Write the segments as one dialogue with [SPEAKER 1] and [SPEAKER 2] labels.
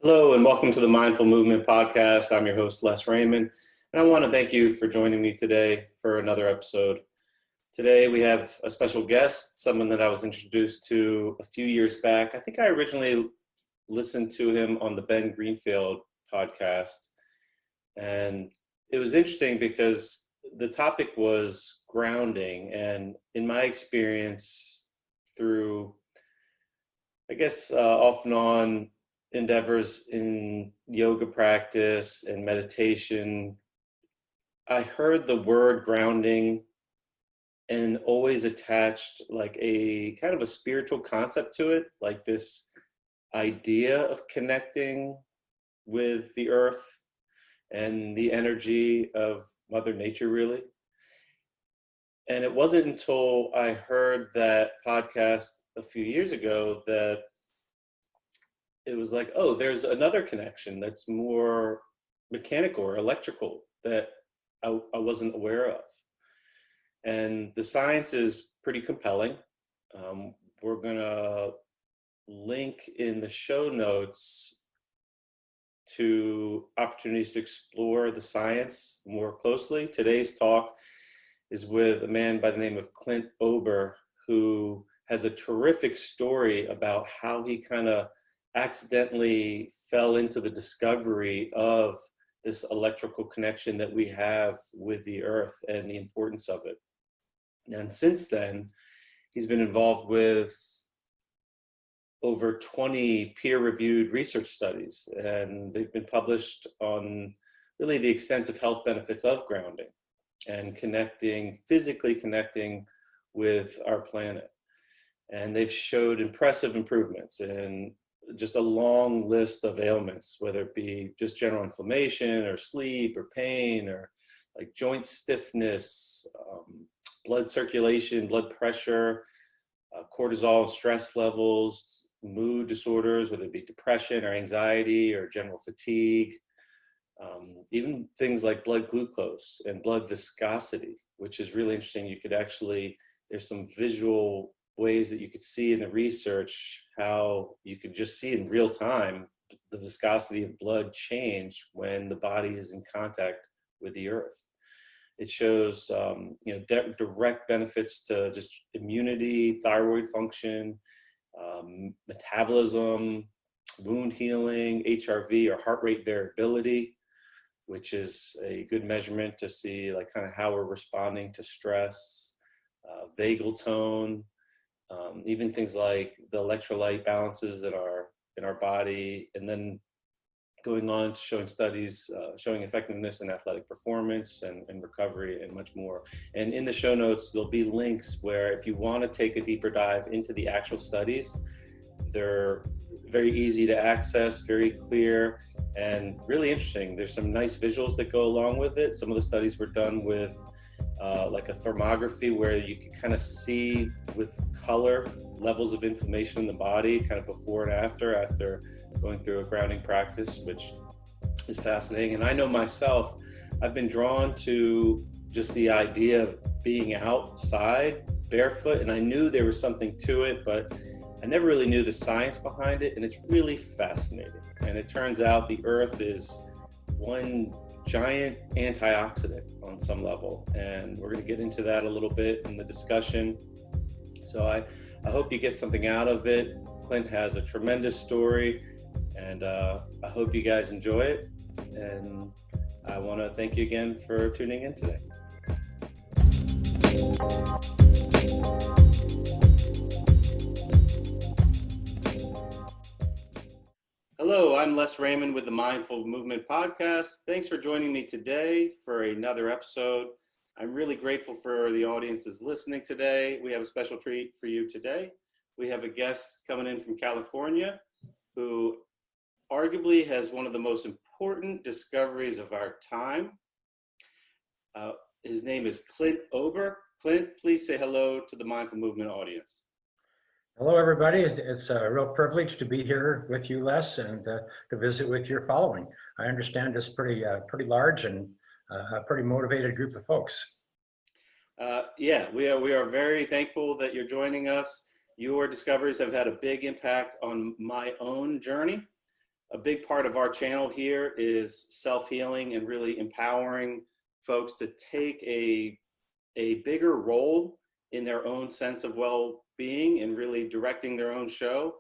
[SPEAKER 1] Hello and welcome to the Mindful Movement Podcast. I'm your host, Les Raymond, and I want to thank you for joining me today for another episode. Today we have a special guest, someone that I was introduced to a few years back. I think I originally listened to him on the Ben Greenfield podcast, and it was interesting because the topic was grounding, and in my experience through, off and on endeavors in yoga practice and meditation, I heard the word grounding and always attached like a kind of a spiritual concept to it, like this idea of connecting with the earth and the energy of Mother Nature, really. And it wasn't until I heard that podcast a few years ago that it was like, oh, there's another connection that's more mechanical or electrical that I wasn't aware of. And the science is pretty compelling. We're gonna link in the show notes to opportunities to explore the science more closely. Today's talk is with a man by the name of Clint Ober, who has a terrific story about how he kind of accidentally fell into the discovery of this electrical connection that we have with the earth and the importance of it. And since then, he's been involved with over 20 peer-reviewed research studies, and they've been published on really the extensive health benefits of grounding and physically connecting with our planet. And they've showed impressive improvements in just a long list of ailments, whether it be just general inflammation or sleep or pain or like joint stiffness, blood circulation, blood pressure, cortisol, stress levels, mood disorders, whether it be depression or anxiety or general fatigue, even things like blood glucose and blood viscosity, which is really interesting. There's some visual ways that you could see in the research how you could just see in real time the viscosity of blood change when the body is in contact with the earth. It shows direct benefits to just immunity, thyroid function, metabolism, wound healing, HRV or heart rate variability, which is a good measurement to see like kind of how we're responding to stress, vagal tone, even things like the electrolyte balances in our body, and then going on to showing studies showing effectiveness in athletic performance and recovery and much more. And in the show notes, there'll be links where if you want to take a deeper dive into the actual studies, they're very easy to access, very clear, and really interesting. There's some nice visuals that go along with it. Some of the studies were done with like a thermography where you can kind of see with color levels of inflammation in the body kind of before and after going through a grounding practice, which is fascinating. And I know myself, I've been drawn to just the idea of being outside barefoot, and I knew there was something to it, but I never really knew the science behind it, and it's really fascinating. And it turns out the earth is one giant antioxidant on some level, and we're going to get into that a little bit in the discussion. So I hope you get something out of it. Clint has a tremendous story, and I hope you guys enjoy it. And I want to thank you again for tuning in today. Hello, I'm Les Raymond with the Mindful Movement Podcast. Thanks for joining me today for another episode. I'm really grateful for the audience that's listening today. We have a special treat for you today. We have a guest coming in from California who arguably has one of the most important discoveries of our time. His name is Clint Ober. Clint, please say hello to the Mindful Movement audience.
[SPEAKER 2] Hello, everybody. It's a real privilege to be here with you, Les, and to visit with your following. I understand it's pretty large and a pretty motivated group of folks.
[SPEAKER 1] Yeah, we are very thankful that you're joining us. Your discoveries have had a big impact on my own journey. a big part of our channel here is self-healing and really empowering folks to take a bigger role in their own sense of well-being and really directing their own show.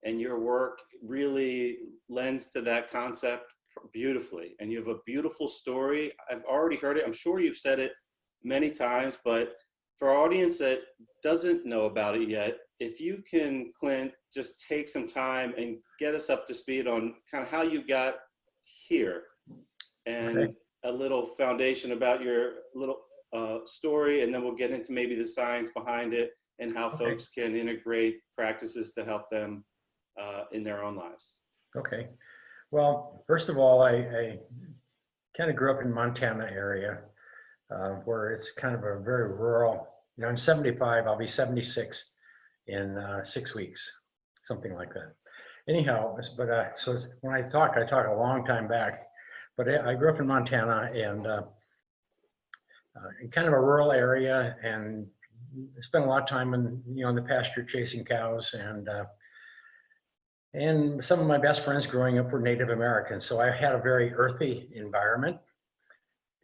[SPEAKER 1] And your work really lends to that concept beautifully. And you have a beautiful story. I've already heard it. I'm sure you've said it many times, but for our audience that doesn't know about it yet, if you can, Clint, just take some time and get us up to speed on kind of how you got here and
[SPEAKER 2] Okay.
[SPEAKER 1] a little foundation about your little story, and then we'll get into maybe the science behind it and how folks can integrate practices to help them in their own lives.
[SPEAKER 2] Okay. Well, first of all, I kind of grew up in Montana area, where it's kind of a very rural, you know, I'm 75, I'll be 76 in 6 weeks, something like that. Anyhow, but so when I talk a long time back, but I grew up in Montana and in kind of a rural area, and spent a lot of time in, you know, in the pasture chasing cows, and some of my best friends growing up were Native Americans. So I had a very earthy environment.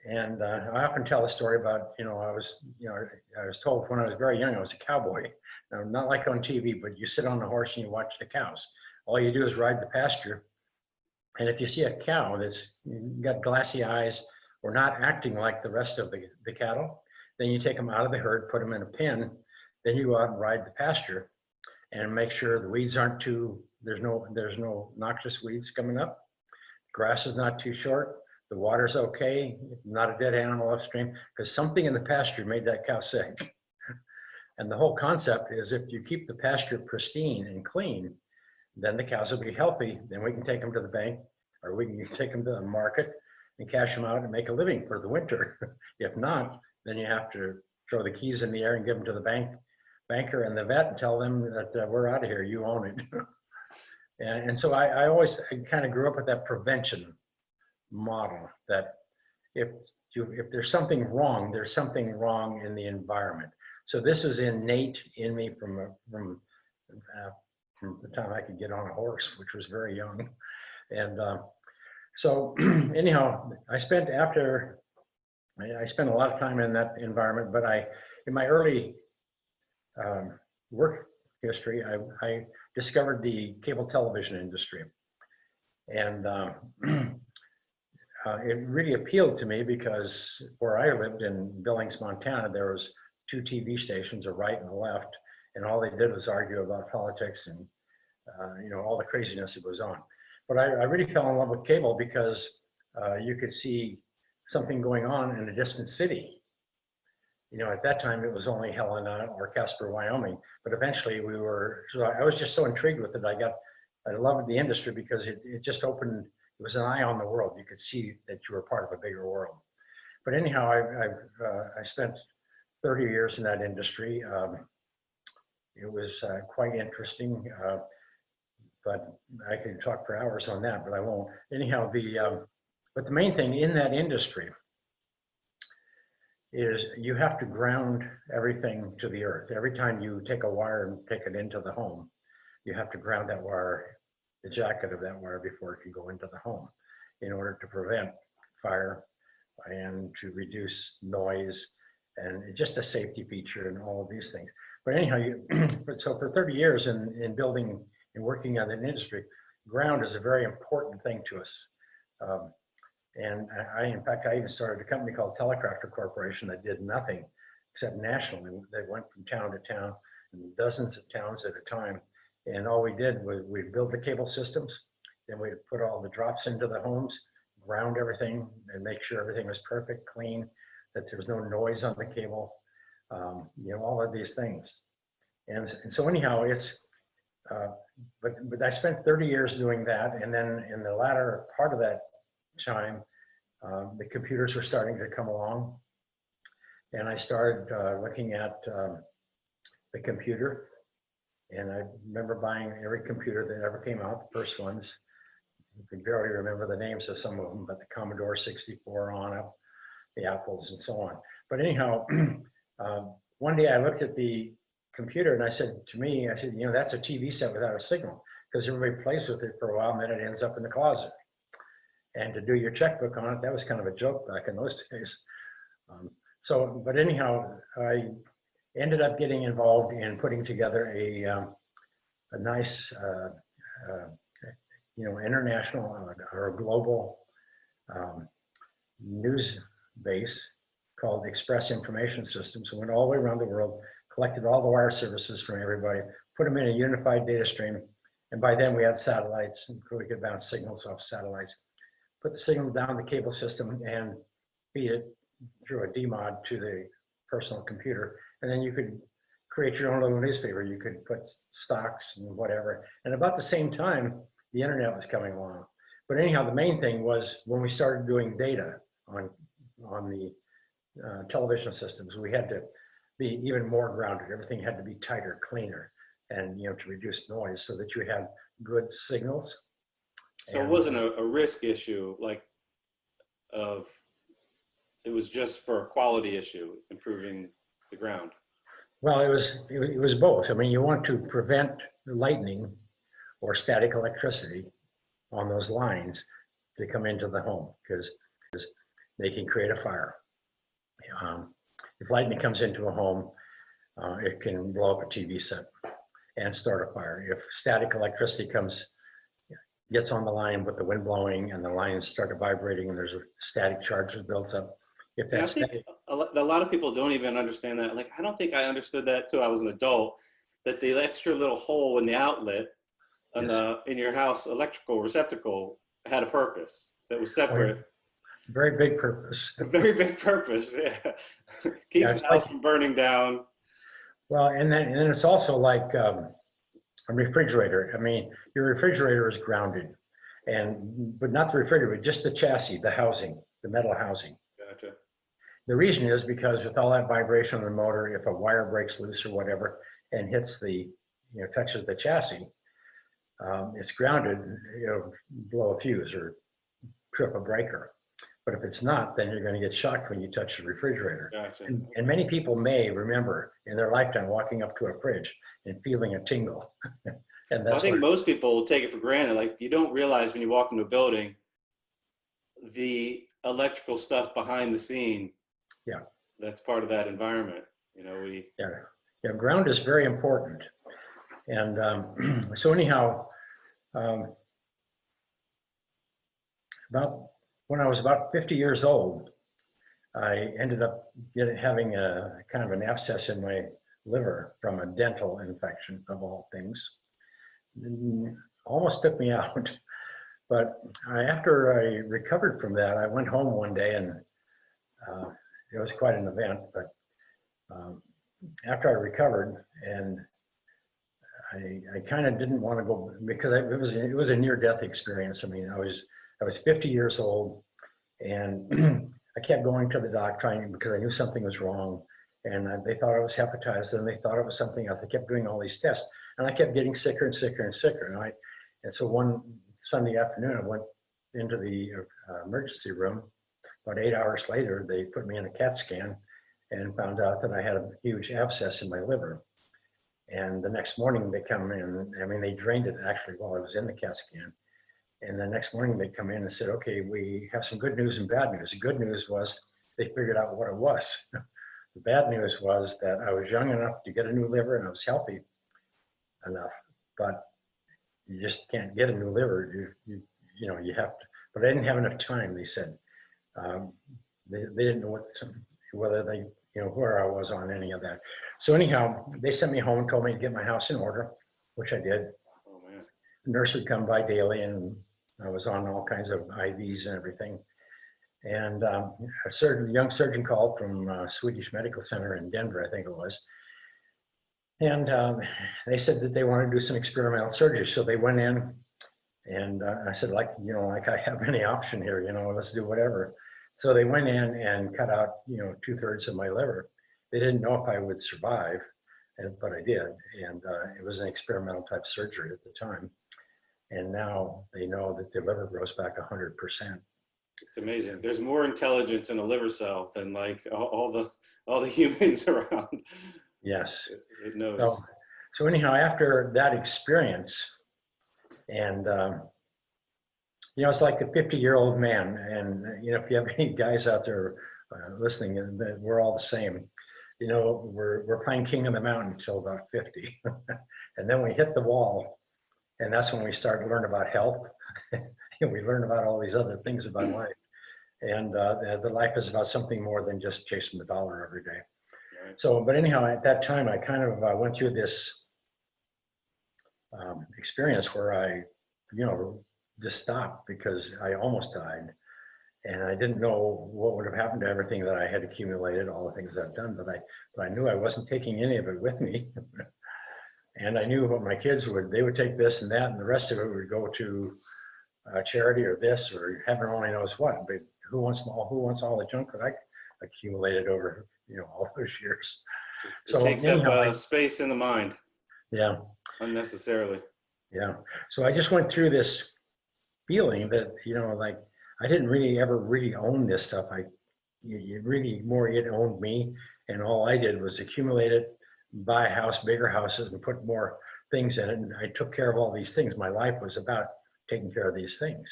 [SPEAKER 2] And I often tell a story about, I was told when I was very young, I was a cowboy. Now, not like on TV, but you sit on the horse and you watch the cows. All you do is ride the pasture. And if you see a cow that's got glassy eyes or not acting like the rest of the cattle, then you take them out of the herd, put them in a pen, then you go out and ride the pasture and make sure the weeds aren't there's no noxious weeds coming up. Grass is not too short. The water's okay, not a dead animal upstream, because something in the pasture made that cow sick. And the whole concept is if you keep the pasture pristine and clean, then the cows will be healthy. Then we can take them to the bank, or we can take them to the market and cash them out and make a living for the winter. If not, then you have to throw the keys in the air and give them to the banker and the vet and tell them that we're out of here, you own it. and so I always kind of grew up with that prevention model, that if there's something wrong, there's something wrong in the environment. So this is innate in me from the time I could get on a horse, which was very young. And so anyhow, I spent a lot of time in that environment, but in my early work history, I discovered the cable television industry. And it really appealed to me because where I lived in Billings, Montana, there was 2 TV stations, a right and a left, and all they did was argue about politics and all the craziness that goes on. But I really fell in love with cable because you could see something going on in a distant city. At that time it was only Helena or Casper, Wyoming, but eventually so I was just so intrigued with it. I loved the industry because it just opened. It was an eye on the world. You could see that you were part of a bigger world. But anyhow, I spent 30 years in that industry. It was quite interesting, but I could talk for hours on that, but I won't. Anyhow, but the main thing in that industry is you have to ground everything to the earth. Every time you take a wire and take it into the home, you have to ground that wire, the jacket of that wire, before it can go into the home, in order to prevent fire and to reduce noise, and just a safety feature and all of these things. But anyhow, so for 30 years in building and working on an industry, ground is a very important thing to us. And in fact, I even started a company called Telecrafter Corporation that did nothing except nationally. They went from town to town, in dozens of towns at a time. And all we did was we'd build the cable systems, then we'd put all the drops into the homes, ground everything, and make sure everything was perfect, clean, that there was no noise on the cable, all of these things. And so anyhow, but I spent 30 years doing that. And then in the latter part of that time, the computers were starting to come along. And I started looking at the computer. And I remember buying every computer that ever came out, the first ones. You could barely remember the names of some of them, but the Commodore 64 on up, the Apples and so on. But anyhow, one day I looked at the computer and I said, that's a TV set without a signal. because everybody plays with it for a while and then it ends up in the closet. And to do your checkbook on it, that was kind of a joke back in those days. But anyhow, I ended up getting involved in putting together a nice, international or global news base called Express Information Systems. We went all the way around the world, collected all the wire services from everybody, put them in a unified data stream. And by then we had satellites, and we could bounce signals off satellites, put the signal down the cable system and feed it through a DMOD to the personal computer. And then you could create your own little newspaper. You could put stocks and whatever. And about the same time, the internet was coming along. But anyhow, the main thing was when we started doing data on the television systems, we had to be even more grounded. Everything had to be tighter, cleaner, and to reduce noise so that you had good signals.
[SPEAKER 1] So it wasn't a risk issue, it was just for a quality issue, improving the ground.
[SPEAKER 2] Well, it was both. I mean, you want to prevent lightning or static electricity on those lines to come into the home, because they can create a fire. If lightning comes into a home, it can blow up a TV set and start a fire. If static electricity gets on the line with the wind blowing and the lines start vibrating and there's a static charge that builds up. If that's
[SPEAKER 1] I think a lot of people don't even understand that. I don't think I understood that till I was an adult, that the extra little hole in the outlet in your house electrical receptacle had a purpose that was separate.
[SPEAKER 2] Very big purpose.
[SPEAKER 1] A very big purpose, yeah. Keeps the house from burning down.
[SPEAKER 2] Well, and then it's also like a refrigerator. I mean, your refrigerator is grounded, but not the refrigerator, but just the chassis, the housing, the metal housing.
[SPEAKER 1] Gotcha.
[SPEAKER 2] The reason is because with all that vibration on the motor, if a wire breaks loose or whatever and hits touches the chassis, it's grounded, blow a fuse or trip a breaker. But if it's not, then you're going to get shocked when you touch the refrigerator.
[SPEAKER 1] Gotcha.
[SPEAKER 2] And many people may remember in their lifetime walking up to a fridge and feeling a tingle. And that's
[SPEAKER 1] I think most people take it for granted. You don't realize when you walk into a building, the electrical stuff behind the scene.
[SPEAKER 2] Yeah.
[SPEAKER 1] That's part of that environment.
[SPEAKER 2] Yeah, ground is very important. And so anyhow, when I was about 50 years old, I ended up having a kind of an abscess in my liver from a dental infection, of all things. Almost took me out. But after I recovered from that, I went home one day, and it was quite an event. But after I recovered, and I kind of didn't want to go, because it was a near-death experience. I mean, I was 50 years old, and I kept going to the doctor because I knew something was wrong, and they thought I was hepatitis, and they thought it was something else. I kept doing all these tests, and I kept getting sicker and sicker and sicker. And so one Sunday afternoon, I went into the emergency room. About 8 hours later, they put me in a CAT scan and found out that I had a huge abscess in my liver. And the next morning they come in, they drained it actually while I was in the CAT scan. And the next morning they come in and said, okay, we have some good news and bad news. The good news was they figured out what it was. The bad news was that I was young enough to get a new liver and I was healthy enough, but you just can't get a new liver. You have to, but I didn't have enough time, they said. They didn't know where I was on any of that. So anyhow, they sent me home and told me to get my house in order, which I did.
[SPEAKER 1] Oh, man.
[SPEAKER 2] The nurse would come by daily, and I was on all kinds of IVs and everything. And a young surgeon called from Swedish Medical Center in Denver, I think it was. And they said that they wanted to do some experimental surgery. So they went in, and I said, I have any option here, let's do whatever. So they went in and cut out, 2/3 of my liver. They didn't know if I would survive, but I did. And it was an experimental type surgery at the time. And now they know that the liver grows back 100%.
[SPEAKER 1] It's amazing. There's more intelligence in a liver cell than all the humans around.
[SPEAKER 2] Yes.
[SPEAKER 1] It knows.
[SPEAKER 2] So anyhow, after that experience, And, it's like the 50-year-old man. And, if you have any guys out there listening, we're all the same. We're playing King of the Mountain until about 50. And then we hit the wall. And that's when we start to learn about health. And we learn about all these other things about life. And the life is about something more than just chasing the dollar every day.
[SPEAKER 1] Right.
[SPEAKER 2] So, but anyhow, at that time, I kind of went through this experience where I, just stopped because I almost died. And I didn't know what would have happened to everything that I had accumulated, all the things that I've done, but I knew I wasn't taking any of it with me. And I knew what my kids they would take this and that, and the rest of it would go to charity or this, or heaven only knows what. But who wants all the junk that I accumulated over, all those years?
[SPEAKER 1] It takes up space in the mind.
[SPEAKER 2] Yeah.
[SPEAKER 1] Unnecessarily.
[SPEAKER 2] Yeah. So I just went through this feeling that, like I didn't really ever own this stuff. It owned me, and all I did was accumulate it, buy a house, bigger houses, and put more things in it. And I took care of all these things. My life was about taking care of these things.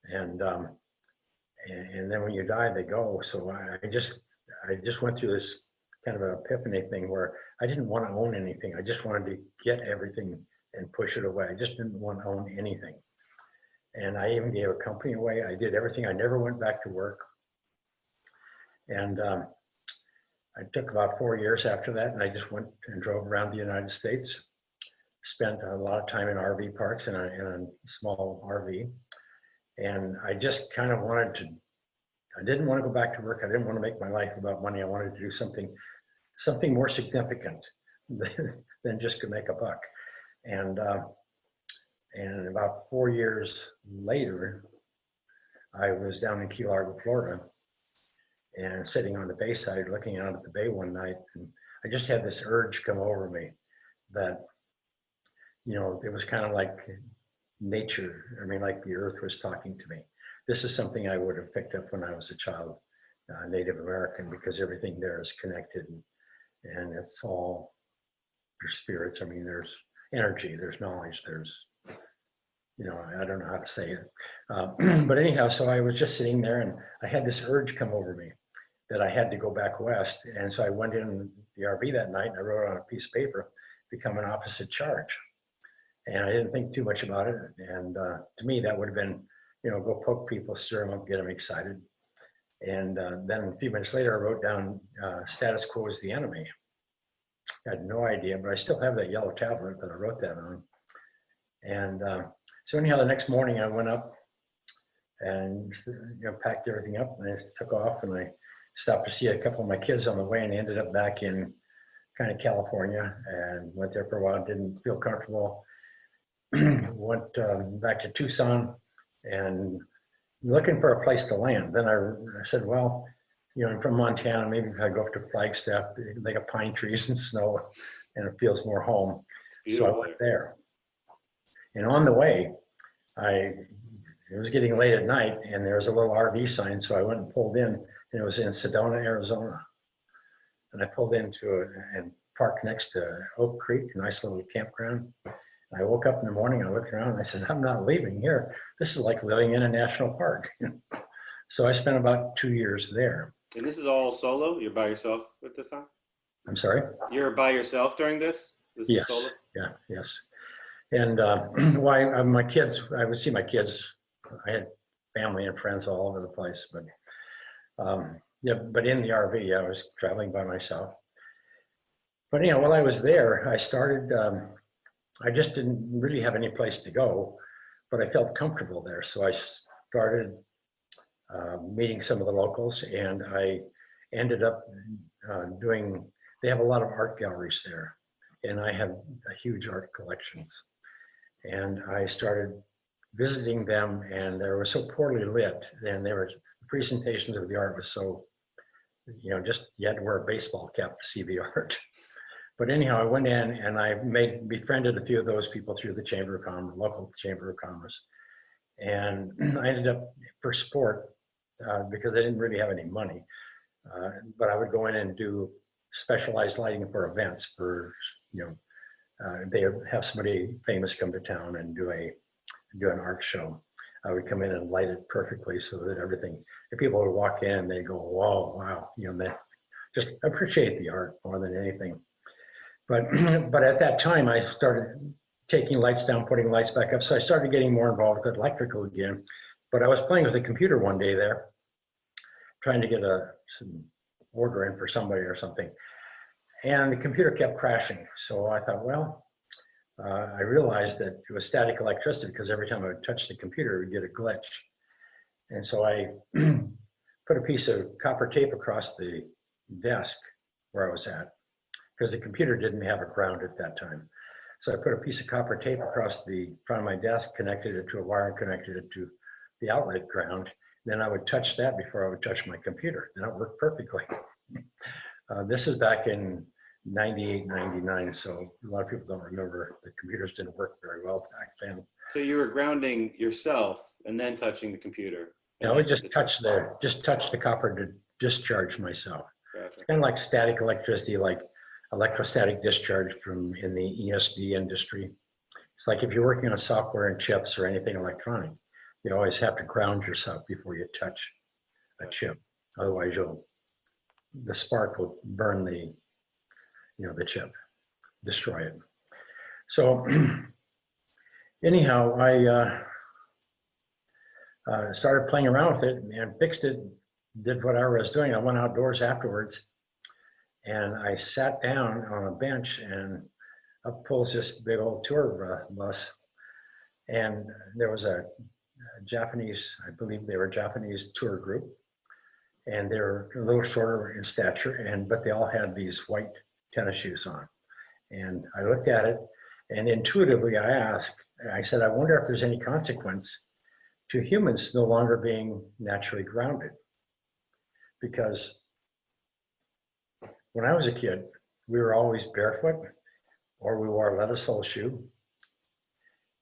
[SPEAKER 2] And then when you die, they go. So I just went through this kind of an epiphany thing where I didn't want to own anything. I just wanted to get everything and push it away. I just didn't want to own anything. And I even gave a company away. I did everything. I never went back to work. And I took about 4 years after that, and I just went and drove around the United States, spent a lot of time in RV parks in a small RV. And I just kind of I didn't want to go back to work. I didn't want to make my life about money. I wanted to do something more significant than just to make a buck. And about 4 years later, I was down in Key Largo, Florida, and sitting on the bayside looking out at the bay one night, and I just had this urge come over me that, it was kind of like nature. I mean, like the earth was talking to me. This is something I would have picked up when I was a child, Native American, because everything there is connected, and it's all, there's spirits. I mean, there's energy, there's knowledge, there's, I don't know how to say it. But anyhow, so I was just sitting there, and I had this urge come over me that I had to go back west. And so I went in the RV that night, and I wrote on a piece of paper, become an opposite charge. And I didn't think too much about it. And to me, that would have been, go poke people, stir them up, get them excited. And then a few minutes later, I wrote down status quo is the enemy. I had no idea, but I still have that yellow tablet that I wrote that on. And so anyhow, the next morning I went up and packed everything up, and I took off, and I stopped to see a couple of my kids on the way, and ended up back in kind of California, and went there for a while. Didn't feel comfortable. Went back to Tucson and looking for a place to land. Then I said, well, I'm from Montana. Maybe if I go up to Flagstaff, they got pine trees and snow, and it feels more home. So I went there. And on the way, it was getting late at night, and there was a little RV sign, so I went and pulled in, and it was in Sedona, Arizona. And I pulled into and parked next to Oak Creek, a nice little campground. And I woke up in the morning, I looked around, and I said, I'm not leaving here. This is like living in a national park. So I spent about 2 years there. And
[SPEAKER 1] this is all solo? You're by yourself at this time?
[SPEAKER 2] I'm sorry?
[SPEAKER 1] You're by yourself during this? This is solo?
[SPEAKER 2] Yeah, yes. And my kids, I would see my kids. I had family and friends all over the place, but but in the RV, I was traveling by myself. But while I was there, I started, I just didn't really have any place to go, but I felt comfortable there. So I started meeting some of the locals, and I ended up they have a lot of art galleries there, and I have a huge art collections. And I started visiting them, and they were so poorly lit, and the presentations of the art was so, just you had to wear a baseball cap to see the art. But anyhow, I went in and I befriended a few of those people through the Chamber of Commerce, local Chamber of Commerce. And I ended up, for sport, because I didn't really have any money, but I would go in and do specialized lighting for events, for they have somebody famous come to town and do an art show. I would come in and light it perfectly so that everything, if people would walk in, they go, whoa, wow, you know, they just appreciate the art more than anything. But at that time, I started taking lights down, putting lights back up. So I started getting more involved with electrical again. But I was playing with a computer one day there, trying to get some order in for somebody or something. And the computer kept crashing. So I thought, well, I realized that it was static electricity because every time I would touch the computer, it would get a glitch. And so I put a piece of copper tape across the desk where I was at, because the computer didn't have a ground at that time. So I put a piece of copper tape across the front of my desk, connected it to a wire, and connected it to the outlet ground. Then I would touch that before I would touch my computer, and it worked perfectly. This is back in 98, 99, so a lot of people don't remember the computers didn't work very well back then.
[SPEAKER 1] So you were grounding yourself and then touching the computer?
[SPEAKER 2] I would just touch the copper to discharge myself.
[SPEAKER 1] Gotcha.
[SPEAKER 2] It's kind of like static electricity, like electrostatic discharge in the ESD industry. It's like if you're working on software and chips or anything electronic, you always have to ground yourself before you touch a chip. Otherwise, the spark will burn the chip, destroy it. So anyhow, I started playing around with it and fixed it, did whatever I was doing. I went outdoors afterwards, and I sat down on a bench, and up pulls this big old tour bus. And there was a Japanese, I believe they were a Japanese tour group, and they were a little shorter in stature, but they all had these white tennis shoes on. And I looked at it, and intuitively I said, I wonder if there's any consequence to humans no longer being naturally grounded. Because when I was a kid, we were always barefoot, or we wore a leather sole shoe.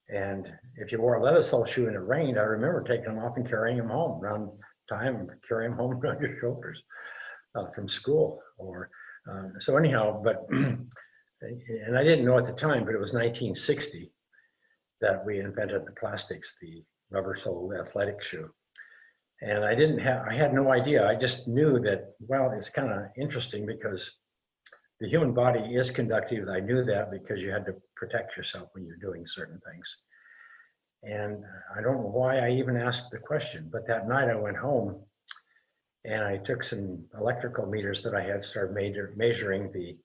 [SPEAKER 2] And if you wore a leather sole shoe and it rained, I remember taking them off and carrying them home around time, carrying them home on your shoulders from school. So anyhow, and I didn't know at the time, but it was 1960 that we invented the plastics, the rubber sole athletic shoe. And I had no idea. I just knew that, well, it's kind of interesting because the human body is conductive. I knew that because you had to protect yourself when you're doing certain things. And I don't know why I even asked the question, but that night I went home and I took some electrical meters that I had, started measuring the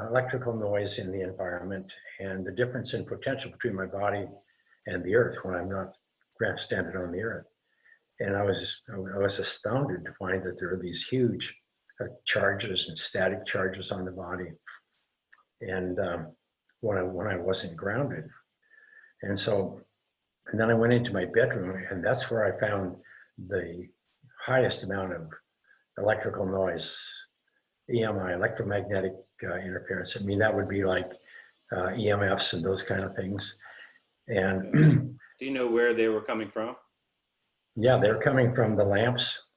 [SPEAKER 2] electrical noise in the environment and the difference in potential between my body and the earth when I'm not standing on the earth. And I was astounded to find that there are these huge charges and static charges on the body, and when I wasn't grounded. And then I went into my bedroom, and that's where I found the highest amount of electrical noise, EMI, electromagnetic interference. I mean, that would be like EMFs and those kind of things. And
[SPEAKER 1] do you know where they were coming from?
[SPEAKER 2] Yeah, they're coming from the lamps,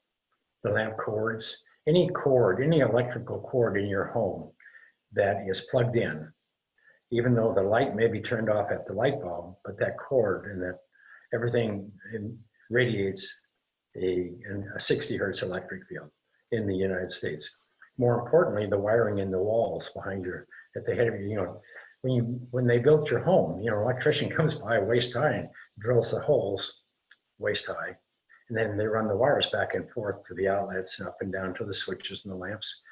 [SPEAKER 2] the lamp cords, any electrical cord in your home that is plugged in, even though the light may be turned off at the light bulb, but that cord and that everything radiates a 60 hertz electric field in the United States. More importantly, the wiring in the walls behind at the head of when they built your home, an electrician comes by waist high and drills the holes waist high. And then they run the wires back and forth to the outlets and up and down to the switches and the lamps.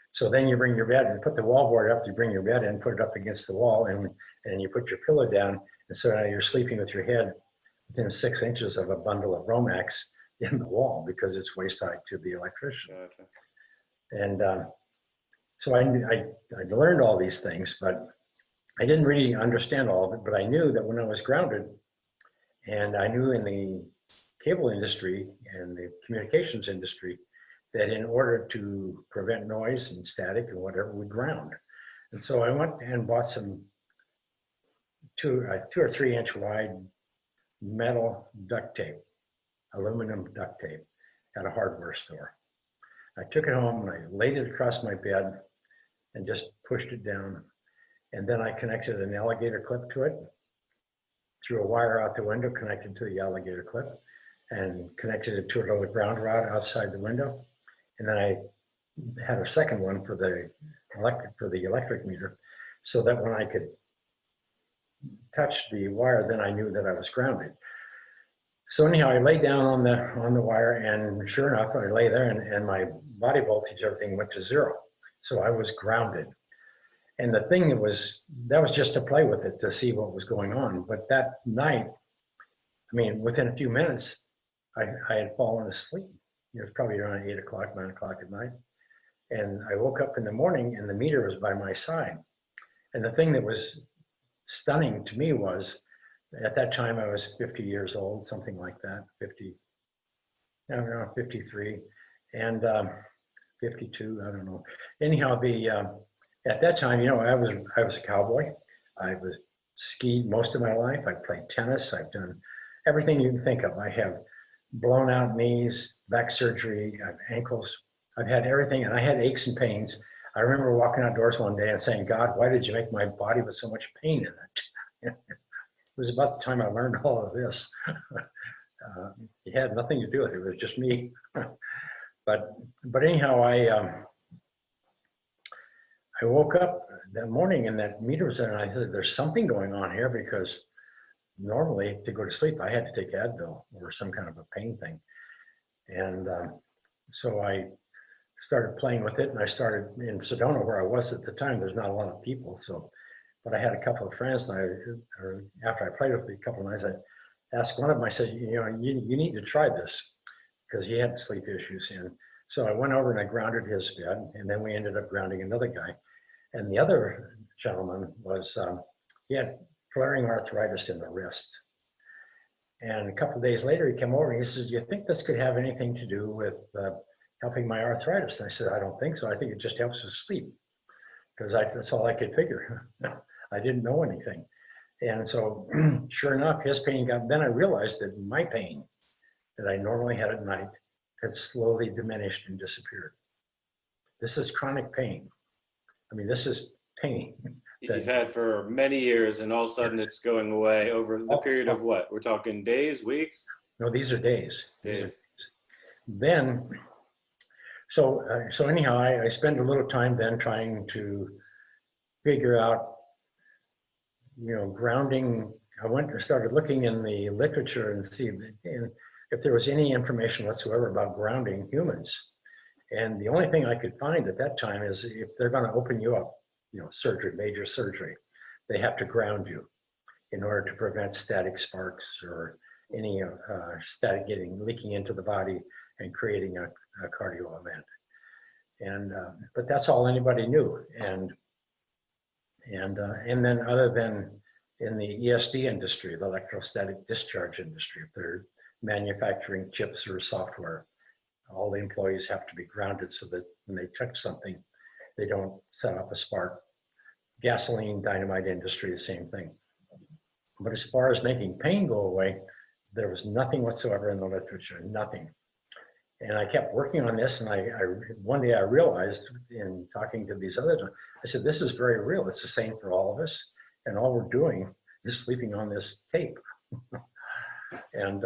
[SPEAKER 2] So then you bring your bed and put the wall board up, you bring your bed in, put it up against the wall, and you put your pillow down. And so now you're sleeping with your head within 6 inches of a bundle of Romax in the wall because it's waist high to the electrician. Okay. And so I learned all these things, but I didn't really understand all of it. But I knew that when I was grounded, and I knew in the cable industry and the communications industry that in order to prevent noise and static and whatever, we ground. And so I went and bought some 2 or 3 inch wide metal duct tape, aluminum duct tape at a hardware store. I took it home and I laid it across my bed and just pushed it down. And then I connected an alligator clip to it, threw a wire out the window, connected to the alligator clip, and connected it to a little ground rod outside the window. And then I had a second one for the electric meter, so that when I could touch the wire, then I knew that I was grounded. So anyhow, I lay down on the wire, and sure enough, I lay there, and my body voltage, everything went to 0. So I was grounded. And the thing that was just to play with it, to see what was going on. But that night, I mean, within a few minutes, I had fallen asleep. It was probably around 8 o'clock, 9 o'clock at night. And I woke up in the morning, and the meter was by my side. And the thing that was stunning to me was, at that time I was 50 years old, something like that, 50, I don't know, 53, and 52, I don't know. Anyhow, at that time, you know, I was a cowboy. I was skied most of my life. I played tennis. I've done everything you can think of. I have blown out knees, back surgery, I have ankles. I've had everything, and I had aches and pains. I remember walking outdoors one day and saying, God, why did you make my body with so much pain in it? It was about the time I learned all of this. It had nothing to do with it. It was just me. But anyhow, I woke up that morning, and that meter was there, and I said, there's something going on here, because normally to go to sleep, I had to take Advil or some kind of a pain thing. And so I started playing with it, and I started in Sedona, where I was at the time. There's not a lot of people, but I had a couple of friends, and after I played with it a couple of nights, I asked one of them, I said, you know, you need to try this, because he had sleep issues. And so I went over and I grounded his bed, and then we ended up grounding another guy. And the other gentleman was, he had flaring arthritis in the wrist. And a couple of days later, he came over and he said, do you think this could have anything to do with helping my arthritis? And I said, I don't think so. I think it just helps with sleep, because that's all I could figure. I didn't know anything. And so sure enough, his pain then I realized that my pain that I normally had at night had slowly diminished and disappeared. This is chronic pain. I mean, this is pain that
[SPEAKER 1] You've had for many years, and all of a sudden it's going away over the period of what? We're talking days, weeks?
[SPEAKER 2] No, these are days.
[SPEAKER 1] Days.
[SPEAKER 2] Then, so anyhow, I spent a little time then trying to figure out, you know, grounding. I went and started looking in the literature and see if there was any information whatsoever about grounding humans. And the only thing I could find at that time is, if they're going to open you up, you know, surgery, major surgery, they have to ground you in order to prevent static sparks or any static leaking into the body and creating a cardio event. And but that's all anybody knew. And then, other than in the ESD industry, the electrostatic discharge industry, if they're manufacturing chips or software, all the employees have to be grounded so that when they touch something, they don't set up a spark. Gasoline, dynamite industry, the same thing. But as far as making pain go away, there was nothing whatsoever in the literature, nothing. And I kept working on this, and one day I realized, in talking to these others, I said, this is very real. It's the same for all of us, and all we're doing is sleeping on this tape. And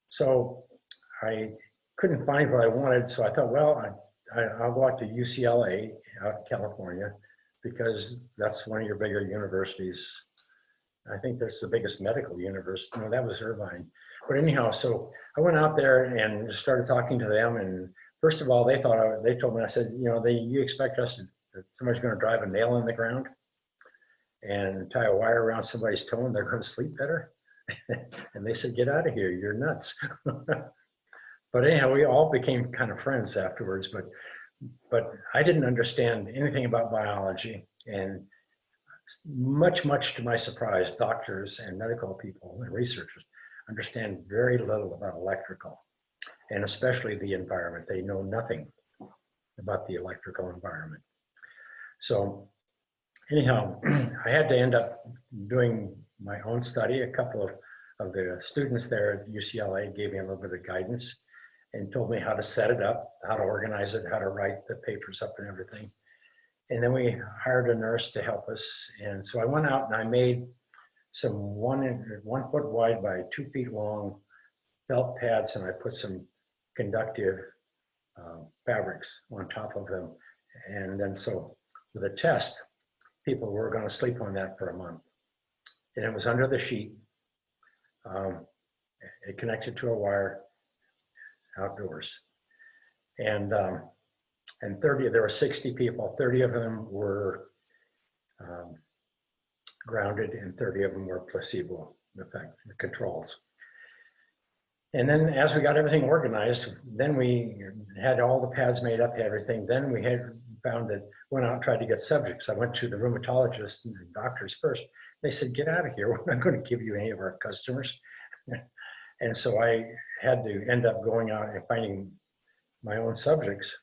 [SPEAKER 2] so I couldn't find what I wanted, so I thought, well, I'll go out to UCLA out in California, because that's one of your bigger universities. I think that's the biggest medical university. No, that was Irvine. But anyhow, so I went out there and started talking to them. And first of all, they told me, I said, you know, you expect us that somebody's going to drive a nail in the ground and tie a wire around somebody's toe and they're going to sleep better? And they said, get out of here, you're nuts. But anyhow, we all became kind of friends afterwards. But I didn't understand anything about biology, and much to my surprise, doctors and medical people and researchers understand very little about electrical, and especially the environment. They know nothing about the electrical environment. So anyhow, I had to end up doing my own study. A couple of the students there at UCLA gave me a little bit of guidance and told me how to set it up, how to organize it, how to write the papers up and everything. And then we hired a nurse to help us. And so I went out and I made some 1 foot wide by 2 feet long felt pads, and I put some conductive fabrics on top of them. And then so for the test, people were going to sleep on that for a month. And it was under the sheet. It connected to a wire outdoors. And 30, there were 60 people, 30 of them were grounded and 30 of them were placebo effect, controls. And then as we got everything organized, then we had all the pads made up, everything. Then we had found that, went out and tried to get subjects. I went to the rheumatologist and the doctors first. They said, get out of here. We're not going to give you any of our customers. And so I had to end up going out and finding my own subjects.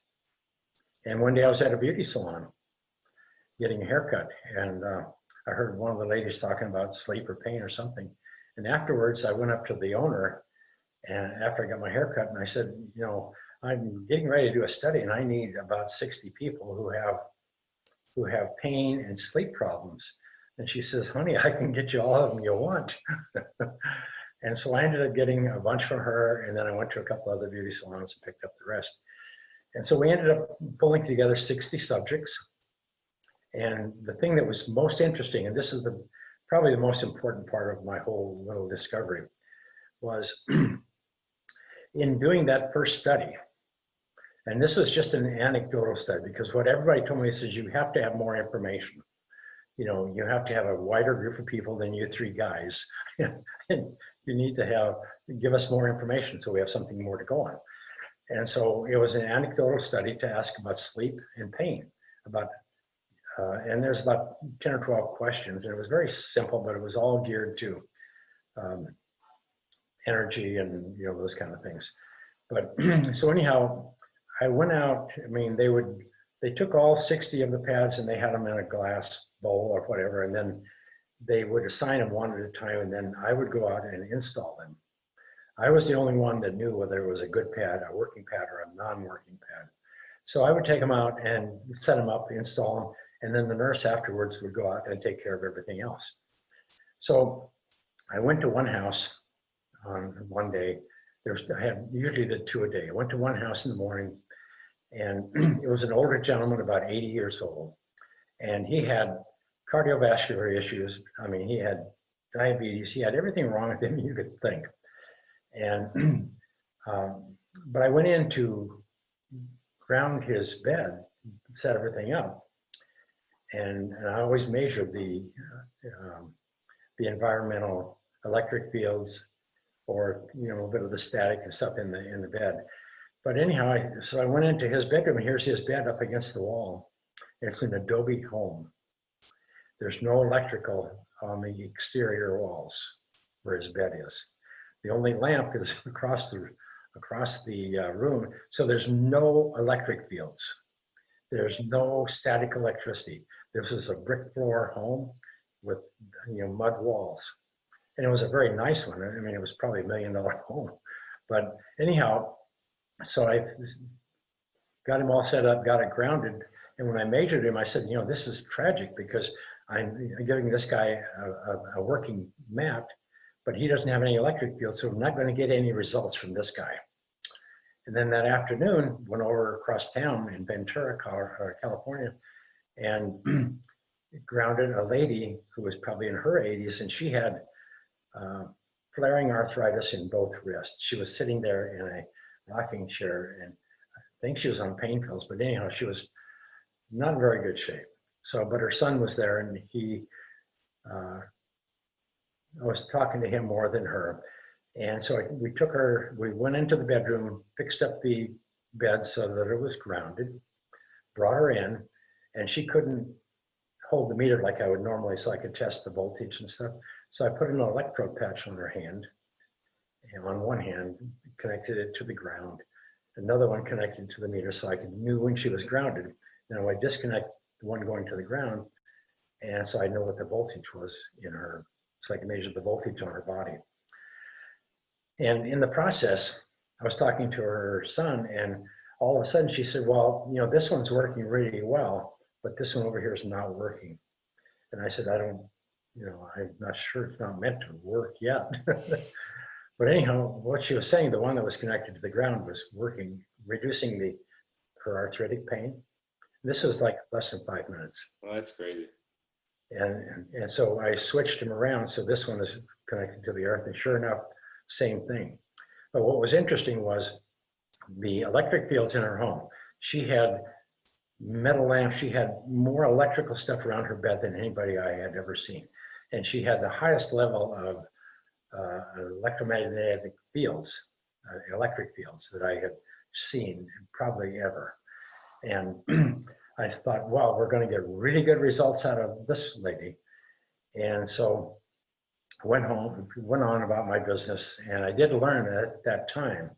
[SPEAKER 2] And one day I was at a beauty salon getting a haircut. And I heard one of the ladies talking about sleep or pain or something. And afterwards I went up to the owner, and after I got my haircut, and I said, you know, I'm getting ready to do a study and I need about 60 people who have pain and sleep problems. And she says, honey, I can get you all of them you want. And so I ended up getting a bunch from her, and then I went to a couple other beauty salons and picked up the rest. And so we ended up pulling together 60 subjects. And the thing that was most interesting, and this is probably the most important part of my whole little discovery, was in doing that first study. And this was just an anecdotal study, because what everybody told me is you have to have more information. You know, you have to have a wider group of people than you 3 guys. And you need to give us more information so we have something more to go on. And so it was an anecdotal study to ask about sleep and pain, and there's about 10 or 12 questions, and it was very simple, but it was all geared to energy and, you know, those kind of things. But so anyhow, I went out. I mean, they took all 60 of the pads and they had them in a glass bowl or whatever, and then they would assign them one at a time, and then I would go out and install them. I was the only one that knew whether it was a good pad, a working pad, or a non-working pad. So I would take them out and set them up, install them, and then the nurse afterwards would go out and take care of everything else. So I went to one house on one day. I had usually did 2 a day. I went to one house in the morning, and it was an older gentleman, about 80 years old, and he had cardiovascular issues. I mean, he had diabetes. He had everything wrong with him you could think. And but I went in to ground his bed, set everything up, and I always measured the environmental electric fields, or, you know, a bit of the static and stuff in the bed. But anyhow, so I went into his bedroom, and here's his bed up against the wall. It's an adobe home. There's no electrical on the exterior walls where his bed is. The only lamp is across the room, so there's no electric fields. There's no static electricity. This is a brick floor home with, you know, mud walls. And it was a very nice one. I mean, it was probably $1 million home. But anyhow, so I got him all set up, got it grounded. And when I measured him, I said, you know, this is tragic, because I'm giving this guy a working mat, but he doesn't have any electric field, so I'm not going to get any results from this guy. And then that afternoon, went over across town in Ventura, California, and grounded a lady who was probably in her 80s, and she had flaring arthritis in both wrists. She was sitting there in a rocking chair, and I think she was on pain pills, but anyhow, she was not in very good shape. So, but her son was there, and I was talking to him more than her. And so we went into the bedroom, fixed up the bed so that it was grounded, brought her in, and she couldn't hold the meter like I would normally, so I could test the voltage and stuff. So I put an electrode patch on her hand, and on one hand, connected it to the ground. Another one connected to the meter, so I knew when she was grounded. Now I disconnect the one going to the ground, and so I know what the voltage was in her, so I can measure the voltage on her body. And in the process, I was talking to her son, and all of a sudden she said, well, you know, this one's working really well, but this one over here is not working. And I said, I'm not sure, it's not meant to work yet. But anyhow, what she was saying, the one that was connected to the ground was working, reducing her arthritic pain. This was like less than 5 minutes.
[SPEAKER 1] Well, that's crazy.
[SPEAKER 2] And so I switched them around. So this one is connected to the earth, and sure enough, same thing. But what was interesting was the electric fields in her home. She had metal lamps. She had more electrical stuff around her bed than anybody I had ever seen. And she had the highest level of electromagnetic fields, electric fields that I had seen probably ever. And I thought, well, we're going to get really good results out of this lady. And so I went home, went on about my business, and I did learn at that time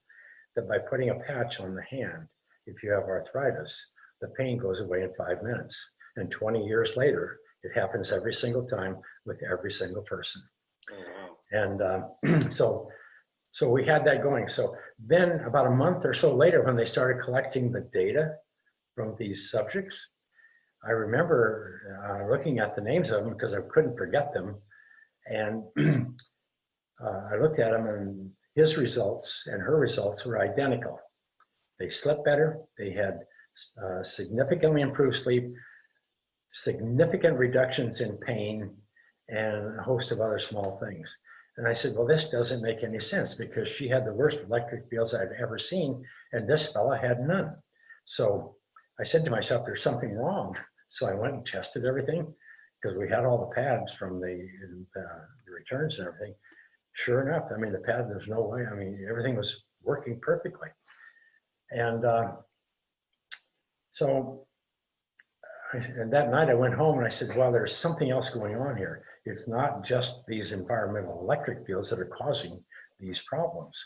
[SPEAKER 2] that by putting a patch on the hand, if you have arthritis, the pain goes away in 5 minutes. And 20 years later, it happens every single time with every single person.
[SPEAKER 1] Oh, wow.
[SPEAKER 2] And so we had that going. So then about a month or so later, when they started collecting the data from these subjects, I remember looking at the names of them because I couldn't forget them. And I looked at them, and his results and her results were identical. They slept better. They had significantly improved sleep, significant reductions in pain, and a host of other small things. And I said, well, this doesn't make any sense because she had the worst electric fields I'd ever seen, and this fella had none. So I said to myself, there's something wrong. So I went and tested everything because we had all the pads from the returns and everything. Sure enough, I mean, the pad, there's no way. I mean, everything was working perfectly. And and that night I went home and I said, well, there's something else going on here. It's not just these environmental electric fields that are causing these problems.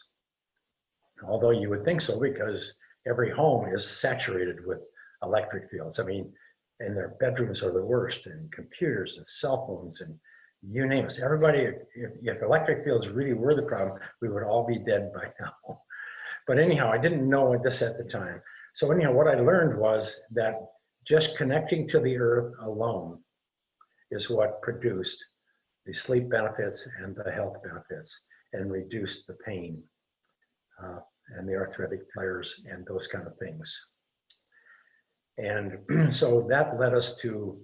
[SPEAKER 2] Although you would think so, because every home is saturated with electric fields. I mean, and their bedrooms are the worst, and computers and cell phones and you name it. Everybody, if electric fields really were the problem, we would all be dead by now. But anyhow, I didn't know this at the time. So anyhow, what I learned was that just connecting to the earth alone is what produced the sleep benefits and the health benefits and reduced the pain and the arthritic flares and those kind of things. And so that led us to,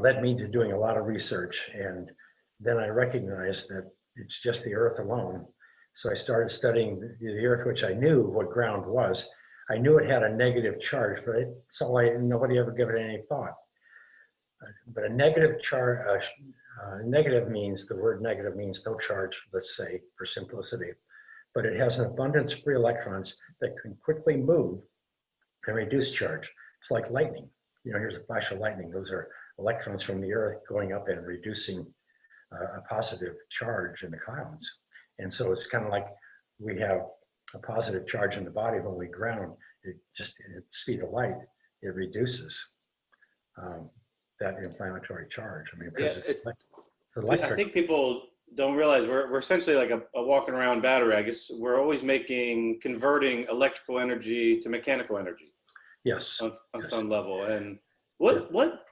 [SPEAKER 2] led me to doing a lot of research. And then I recognized that it's just the earth alone. So I started studying the earth, which I knew what ground was. I knew it had a negative charge, but nobody ever gave it any thought. But a negative charge, negative means, the word negative means no charge, let's say, for simplicity. But it has an abundance of free electrons that can quickly move and reduce charge. It's like lightning. Here's a flash of lightning. Those are electrons from the earth going up and reducing a positive charge in the clouds. And so it's kind of like we have a positive charge in the body when we ground. It just, at the speed of light, it reduces that inflammatory charge. I mean, because it's electric.
[SPEAKER 1] I think people don't realize we're essentially like a walking around battery. I guess we're always converting electrical energy to mechanical energy.
[SPEAKER 2] Yes.
[SPEAKER 1] On some level. And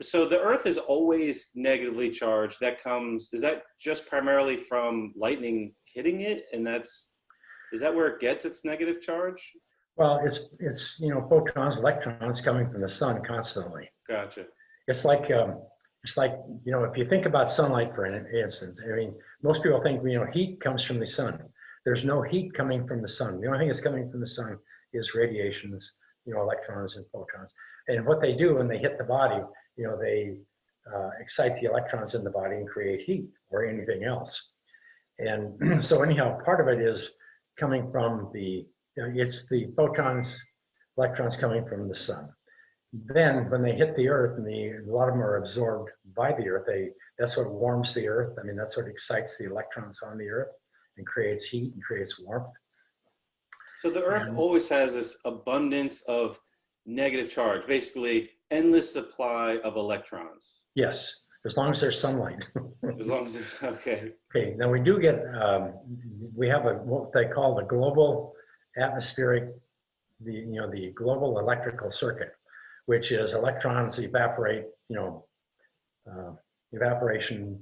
[SPEAKER 1] so the earth is always negatively charged. Is that just primarily from lightning hitting it? And is that where it gets its negative charge?
[SPEAKER 2] Well, it's photons, electrons coming from the sun constantly.
[SPEAKER 1] Gotcha.
[SPEAKER 2] It's like, if you think about sunlight, for instance, I mean, most people think, heat comes from the sun. There's no heat coming from the sun. The only thing that's coming from the sun is radiations, electrons and photons. And what they do when they hit the body, they excite the electrons in the body and create heat or anything else. And so anyhow, part of it is coming from it's the photons, electrons coming from the sun. Then when they hit the earth, and a lot of them are absorbed by the earth, that's what warms the earth. I mean, that's what excites the electrons on the earth and creates heat and creates warmth.
[SPEAKER 1] So the earth always has this abundance of negative charge, basically endless supply of electrons.
[SPEAKER 2] Yes, as long as there's sunlight.
[SPEAKER 1] As long as there's, okay.
[SPEAKER 2] Okay, now we do get, we have what they call the global atmospheric the global electrical circuit, which is electrons evaporate, evaporation,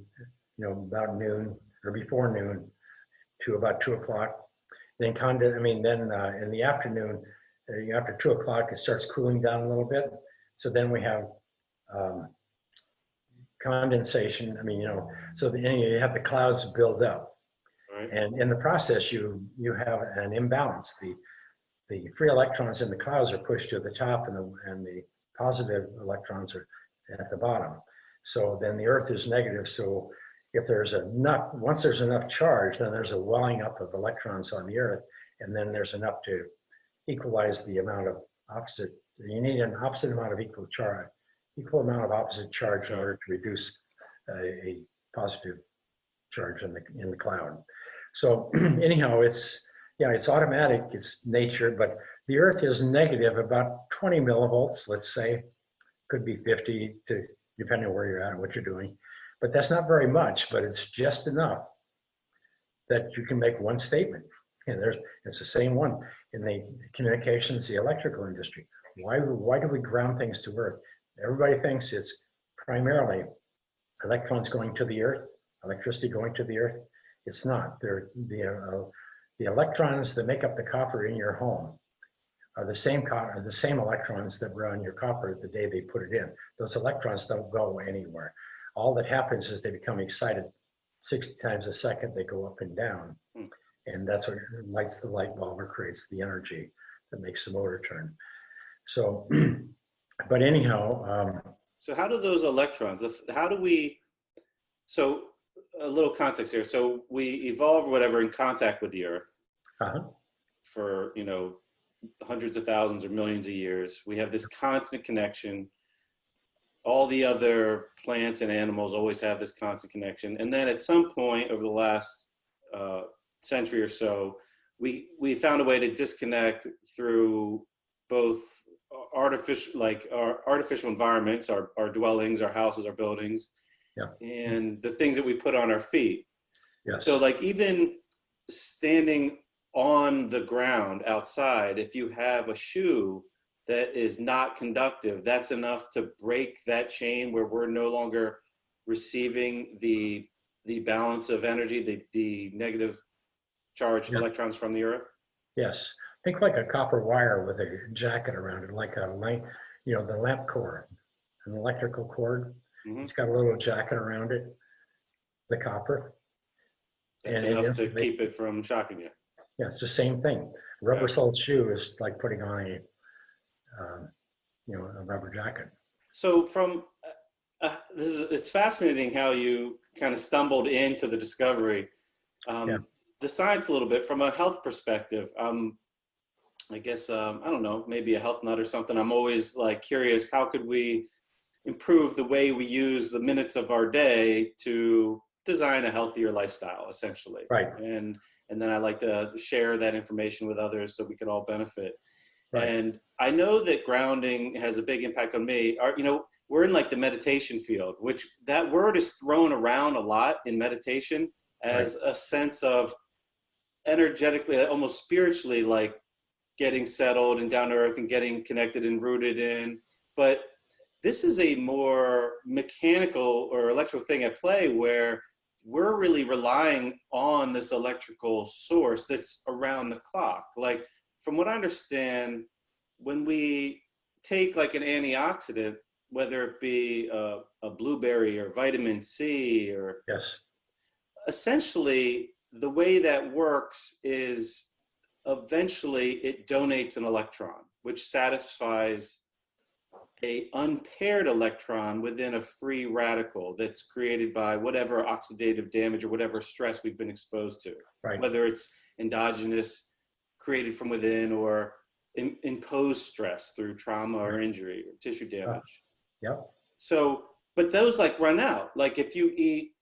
[SPEAKER 2] about noon or before noon to about 2 o'clock. Then in the afternoon, after 2 o'clock, it starts cooling down a little bit. So then we have condensation. So then you have the clouds build up,
[SPEAKER 1] Right.
[SPEAKER 2] and in the process, you have an imbalance. The free electrons in the clouds are pushed to the top, and the positive electrons are at the bottom. So then the Earth is negative. So if once there's enough charge, then there's a welling up of electrons on the Earth, and then there's enough to equalize the amount of opposite. You need an opposite amount of equal amount of opposite charge in order to reduce a positive charge in the cloud. So anyhow, it's automatic, it's nature, but the Earth is negative about 20 millivolts, let's say. Could be 50, depending on where you're at and what you're doing. But that's not very much, but it's just enough that you can make one statement. And it's the same one in the communications, the electrical industry. Why do we ground things to Earth? Everybody thinks it's primarily electrons going to the Earth, electricity going to the Earth. It's not. The electrons that make up the copper in your home are the same electrons that were on your copper the day they put it in. Those electrons don't go anywhere. All that happens is they become excited 60 times a second. They go up and down. And that's what lights the light bulb or creates the energy that makes the motor turn. So, but anyhow.
[SPEAKER 1] So how do those electrons, so a little context here. So we evolved whatever in contact with the Earth for, hundreds of thousands or millions of years. We have this constant connection. All the other plants and animals always have this constant connection. And then at some point over the last century or so, we found a way to disconnect through both our artificial environments, our dwellings, our houses, our buildings, and the things that we put on our feet.
[SPEAKER 2] Yes.
[SPEAKER 1] So like even standing on the ground outside, if you have a shoe that is not conductive, that's enough to break that chain where we're no longer receiving the balance of energy, the negative charged electrons from the Earth?
[SPEAKER 2] Yes. Think like a copper wire with a jacket around it, like a light, the lamp cord, an electrical cord. It's got a little jacket around it, the copper.
[SPEAKER 1] That's enough to keep it from shocking you.
[SPEAKER 2] Yeah, it's the same thing. Rubber soled shoe is like putting on a rubber jacket.
[SPEAKER 1] So it's fascinating how you kind of stumbled into the discovery. The science a little bit from a health perspective. I guess, I don't know, maybe a health nut or something. I'm always like curious, how could we improve the way we use the minutes of our day to design a healthier lifestyle, essentially.
[SPEAKER 2] Right.
[SPEAKER 1] And then I like to share that information with others so we could all benefit. Right. And I know that grounding has a big impact on me. We're in like the meditation field, which that word is thrown around a lot in meditation as a sense of energetically, almost spiritually, like getting settled and down to earth and getting connected and rooted in. But this is a more mechanical or electrical thing at play where we're really relying on this electrical source that's around the clock. Like, from what I understand, when we take like an antioxidant, whether it be a blueberry or vitamin C or essentially the way that works is eventually it donates an electron, which satisfies a unpaired electron within a free radical that's created by whatever oxidative damage or whatever stress we've been exposed to, whether it's endogenous, created from within, or imposed stress through trauma or injury or tissue damage. So, but those like run out. Like if you eat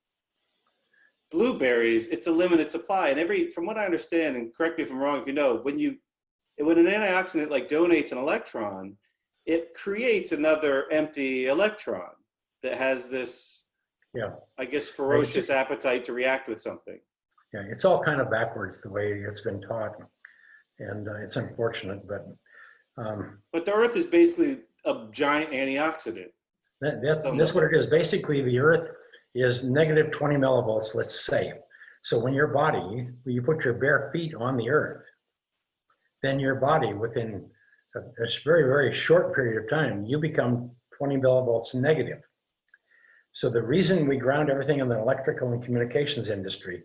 [SPEAKER 1] blueberries, it's a limited supply. And from what I understand, and correct me if I'm wrong if you know, when an antioxidant like donates an electron, it creates another empty electron that has this, I guess, ferocious appetite to react with something.
[SPEAKER 2] Yeah, it's all kind of backwards the way it's been taught. And it's unfortunate, but
[SPEAKER 1] But the Earth is basically a giant antioxidant.
[SPEAKER 2] That's what it is. Basically, the Earth is negative 20 millivolts, let's say. So when your body, when you put your bare feet on the Earth, then your body, within a very, very short period of time, you become 20 millivolts negative. So the reason we ground everything in the electrical and communications industry,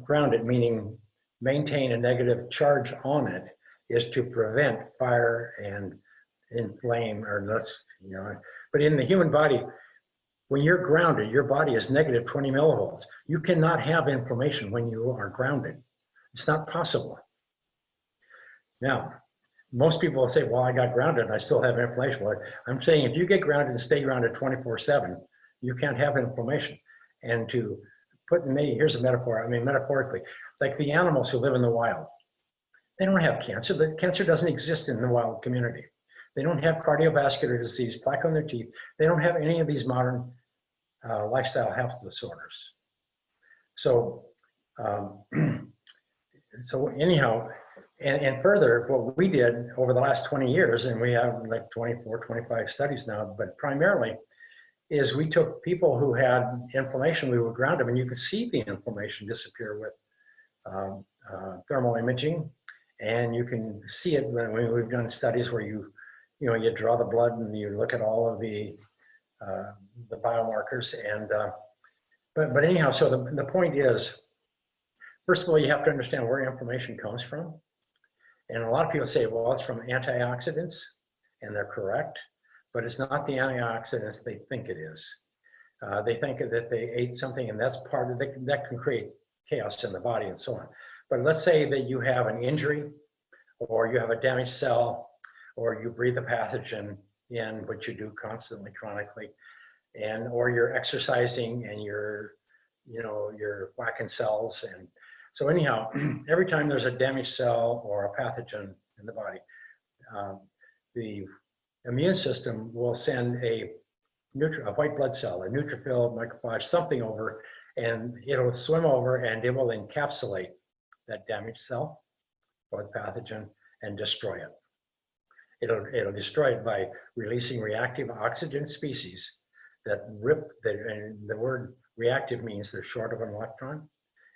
[SPEAKER 2] ground it meaning maintain a negative charge on it, is to prevent fire and inflame, or less, you know. But in the human body, when you're grounded, your body is negative 20 millivolts. You cannot have inflammation when you are grounded. It's not possible. Now, most people will say, well, I got grounded and I still have inflammation. Well, I'm saying if you get grounded and stay grounded 24/7, you can't have inflammation. And to put me, here's a metaphor, I mean, metaphorically, it's like the animals who live in the wild. They don't have cancer. The cancer doesn't exist in the wild community. They don't have cardiovascular disease, plaque on their teeth. They don't have any of these modern lifestyle health disorders. So, so anyhow, and further, what we did over the last 20 years, and we have like 24, 25 studies now, but primarily, is we took people who had inflammation, we would ground them, and you could see the inflammation disappear with thermal imaging, and you can see it when we've done studies where you draw the blood and you look at all of the biomarkers, and but anyhow, so the point is, first of all, you have to understand where inflammation comes from, and a lot of people say, well, it's from antioxidants, and they're correct, but it's not the antioxidants they think it is. They think that they ate something, and that's part of that can create chaos in the body and so on. But let's say that you have an injury, or you have a damaged cell, or you breathe a pathogen in, which you do constantly, chronically, and or you're exercising and you're whacking cells. And so anyhow, every time there's a damaged cell or a pathogen in the body, the immune system will send a white blood cell, a neutrophil, macrophage, something over, and it'll swim over and it will encapsulate that damaged cell or the pathogen and destroy it. It'll destroy it by releasing reactive oxygen species that rip, and the word reactive means they're short of an electron.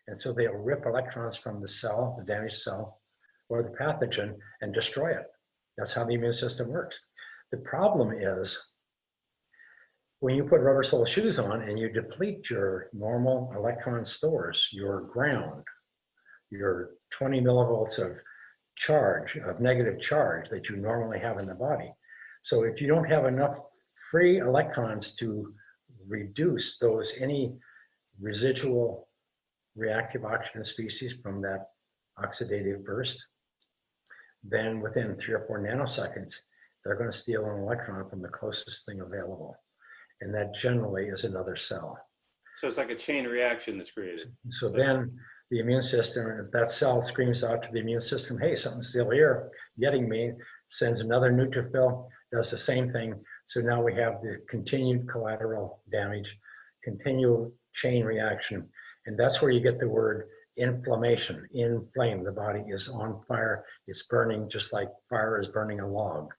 [SPEAKER 2] And so they'll rip electrons from the cell, the damaged cell, or the pathogen and destroy it. That's how the immune system works. The problem is when you put rubber sole shoes on and you deplete your normal electron stores, your ground, your 20 millivolts of charge, of negative charge that you normally have in the body. So if you don't have enough free electrons to reduce any residual reactive oxygen species from that oxidative burst, then within 3 or 4 nanoseconds, they're going to steal an electron from the closest thing available. And that generally is another cell.
[SPEAKER 1] So it's like a chain reaction that's created.
[SPEAKER 2] So then the immune system, if that cell screams out to the immune system, hey, something's still here, getting me, sends another neutrophil, does the same thing. So now we have the continued collateral damage, continual chain reaction. And that's where you get the word inflammation, inflame. The body is on fire, it's burning just like fire is burning a log.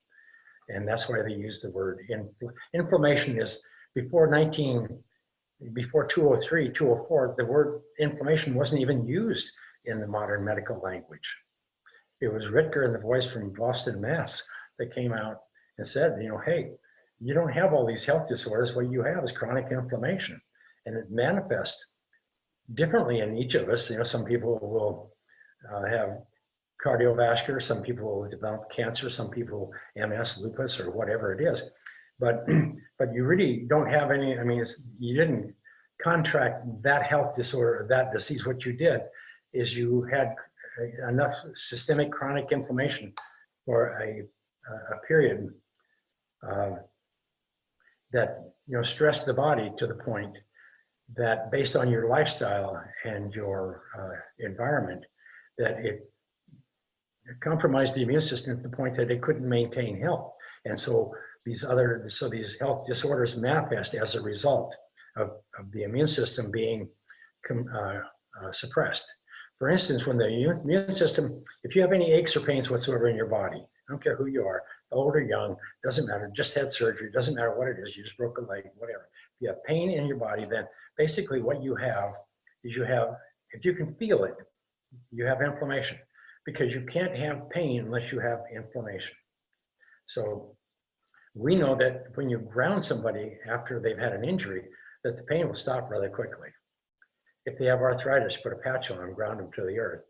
[SPEAKER 2] And that's why they use the word inflammation. Is before 203, 204, the word inflammation wasn't even used in the modern medical language. It was Ritker and the voice from Boston, Mass. that came out and said, hey, you don't have all these health disorders. What you have is chronic inflammation, and it manifests differently in each of us. Some people will have cardiovascular, some people will develop cancer, some people MS, lupus, or whatever it is. But you really don't have any, you didn't contract that health disorder, that disease. What you did is you had enough systemic chronic inflammation for a period that stressed the body to the point that, based on your lifestyle and your environment, that it compromised the immune system to the point that it couldn't maintain health. And so these health disorders manifest as a result of the immune system being suppressed. For instance, when the immune system, if you have any aches or pains whatsoever in your body, I don't care who you are, old or young, doesn't matter, just had surgery, doesn't matter what it is, you just broke a leg, whatever. If you have pain in your body, then basically what you have is if you can feel it, you have inflammation, because you can't have pain unless you have inflammation. So we know that when you ground somebody after they've had an injury, that the pain will stop rather quickly. If they have arthritis, put a patch on them, ground them to the earth.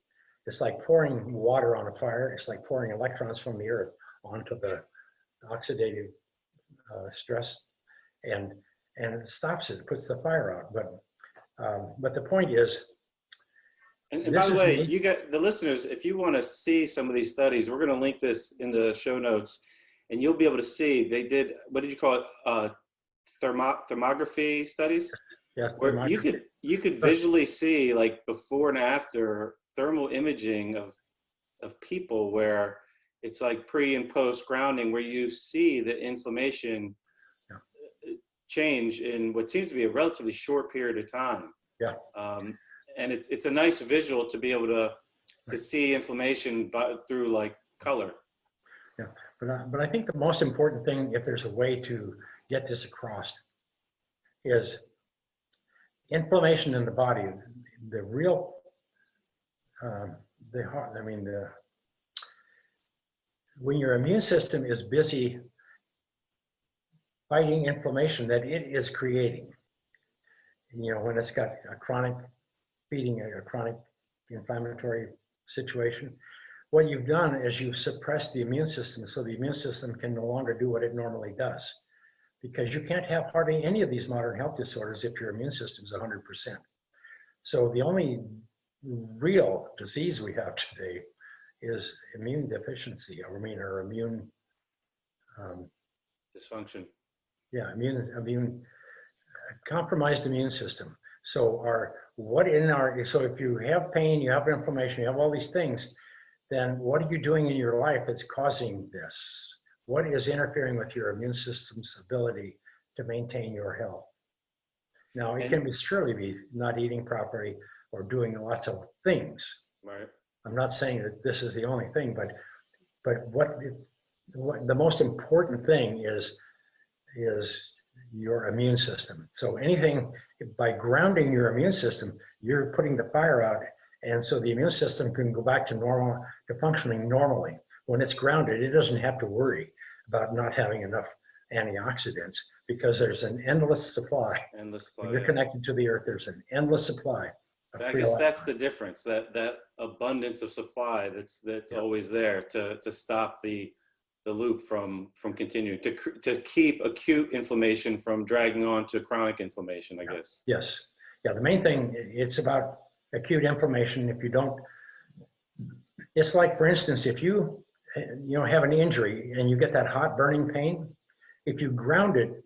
[SPEAKER 2] It's like pouring water on a fire. It's like pouring electrons from the earth onto the oxidative stress, and it stops it, puts the fire out. But the point is,
[SPEAKER 1] and by the way, you got the listeners, if you want to see some of these studies, we're going to link this in the show notes, and you'll be able to see, they did, what did you call it? Thermography studies?
[SPEAKER 2] Yes,
[SPEAKER 1] where you could visually see, like, before and after thermal imaging of people, where it's like pre and post grounding, where you see the inflammation change in what seems to be a relatively short period of time.
[SPEAKER 2] Yeah.
[SPEAKER 1] And it's a nice visual to be able to see inflammation through like color.
[SPEAKER 2] Yeah, but I think the most important thing, if there's a way to get this across, is inflammation in the body. The real, when your immune system is busy fighting inflammation that it is creating, when it's got a chronic feeding, a chronic inflammatory situation, what you've done is you've suppressed the immune system, so the immune system can no longer do what it normally does. Because you can't have hardly any of these modern health disorders if your immune system is 100%. So the only real disease we have today is immune deficiency, or immune
[SPEAKER 1] dysfunction.
[SPEAKER 2] Yeah, compromised immune system. So so if you have pain, you have inflammation, you have all these things, then what are you doing in your life that's causing this? What is interfering with your immune system's ability to maintain your health? Now, it can surely be not eating properly or doing lots of things.
[SPEAKER 1] Right.
[SPEAKER 2] I'm not saying that this is the only thing, but what the most important thing is your immune system. So by grounding your immune system, you're putting the fire out, and so the immune system can go back to normal, to functioning normally. When it's grounded, it doesn't have to worry about not having enough antioxidants, because there's an endless supply. When you're connected to the earth, there's an endless supply.
[SPEAKER 1] I guess that's the difference, that abundance of supply that's always there to stop the loop from continuing, to keep acute inflammation from dragging on to chronic inflammation, I guess.
[SPEAKER 2] Yes. Yeah, the main thing, it's about acute inflammation. If you don't, it's like, for instance, if you have an injury and you get that hot burning pain, if you ground it,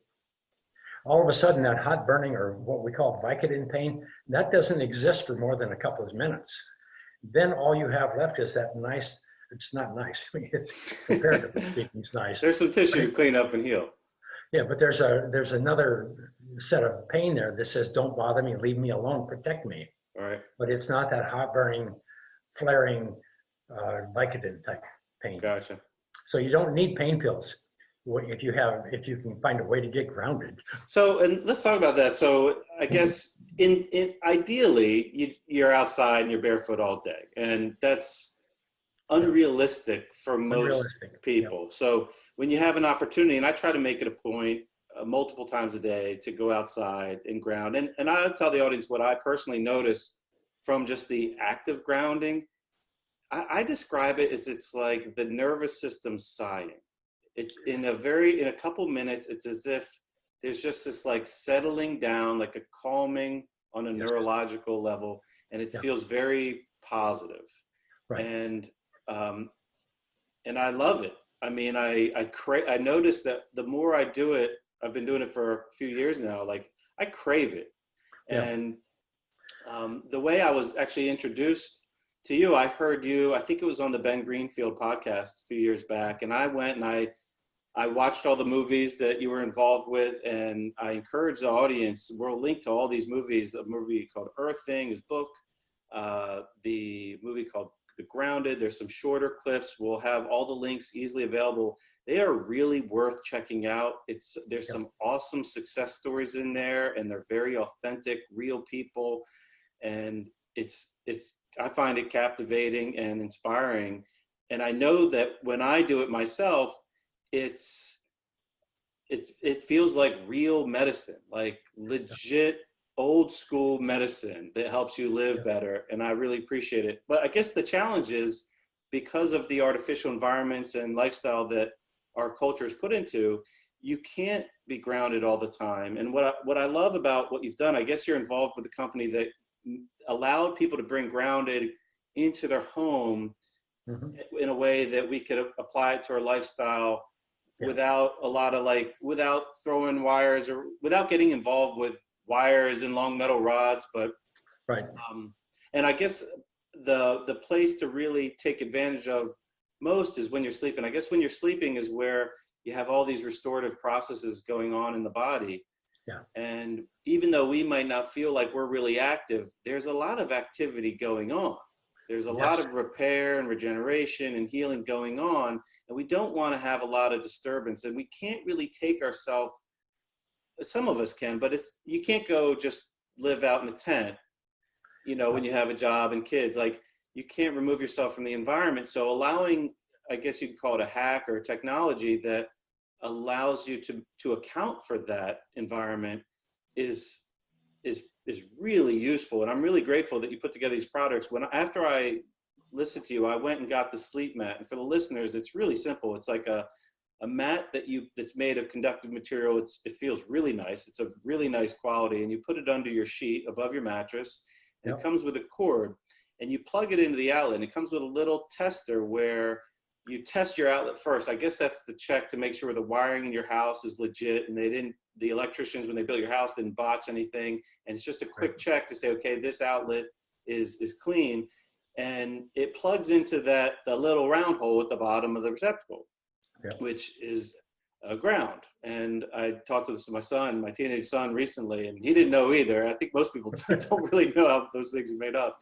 [SPEAKER 2] all of a sudden that hot burning, or what we call Vicodin pain, that doesn't exist for more than a couple of minutes. Then all you have left is that nice, it's not nice, I mean, it's comparatively speaking, it's nice.
[SPEAKER 1] There's some tissue to clean up and heal.
[SPEAKER 2] Yeah, but there's another set of pain there that says, don't bother me, leave me alone, protect me.
[SPEAKER 1] All right.
[SPEAKER 2] But it's not that hot burning, flaring Vicodin type pain.
[SPEAKER 1] Gotcha.
[SPEAKER 2] So you don't need pain pills if you can find a way to get grounded.
[SPEAKER 1] So, and let's talk about that. So I guess ideally you're outside and you're barefoot all day, and that's unrealistic for most people. Yep. So when you have an opportunity, and I try to make it a point multiple times a day to go outside and ground, and I'll tell the audience what I personally notice from just the active grounding. I describe it as, it's like the nervous system sighing. It's in a couple minutes, it's as if there's just this like settling down, like a calming on a neurological level, and it feels very positive. Right. And I love it. I mean, I noticed that the more I do it, I've been doing it for a few years now, like I crave it. Yeah. And the way I was actually introduced to you, I heard you, I think it was on the Ben Greenfield podcast a few years back, and I went and I watched all the movies that you were involved with, and I encourage the audience, we'll link to all these movies, a movie called Earthing, his book, the movie called the grounded. There's some shorter clips. We'll have all the links easily available. They are really worth checking out. There's some awesome success stories in there, and they're very authentic, real people. And I find it captivating and inspiring. And I know that when I do it myself, it feels like real medicine, like legit old school medicine that helps you live better. And I really appreciate it. But I guess the challenge is, because of the artificial environments and lifestyle that our culture is put into, you can't be grounded all the time. And what I love about what you've done, I guess you're involved with a company that allowed people to bring grounded into their home in a way that we could apply it to our lifestyle without a lot of without throwing wires or without getting involved with wires and long metal rods. But and I guess the place to really take advantage of most is when you're sleeping. I guess when you're sleeping is where you have all these restorative processes going on in the body. And even though we might not feel like we're really active, there's a lot of activity going on. There's a lot of repair and regeneration and healing going on, and we don't want to have a lot of disturbance. And we can't really take ourselves, some of us can, but you can't go just live out in a tent, when you have a job and kids. Like, you can't remove yourself from the environment. So allowing, I guess you could call it a hack or a technology that allows you to account for that environment is really useful. And I'm really grateful that you put together these products. After I listened to you, I went and got the sleep mat. And for the listeners, it's really simple. It's like a mat that's made of conductive material. It feels really nice. It's of really nice quality. And you put it under your sheet above your mattress. And it comes with a cord. And you plug it into the outlet. And it comes with a little tester where you test your outlet first. I guess that's the check to make sure the wiring in your house is legit, and the electricians, when they built your house, didn't botch anything. And it's just a quick check to say, okay, this outlet is clean. And it plugs into the little round hole at the bottom of the receptacle, which is a ground. And I talked to this to my teenage son recently, and he didn't know either. I think most people don't really know how those things are made up.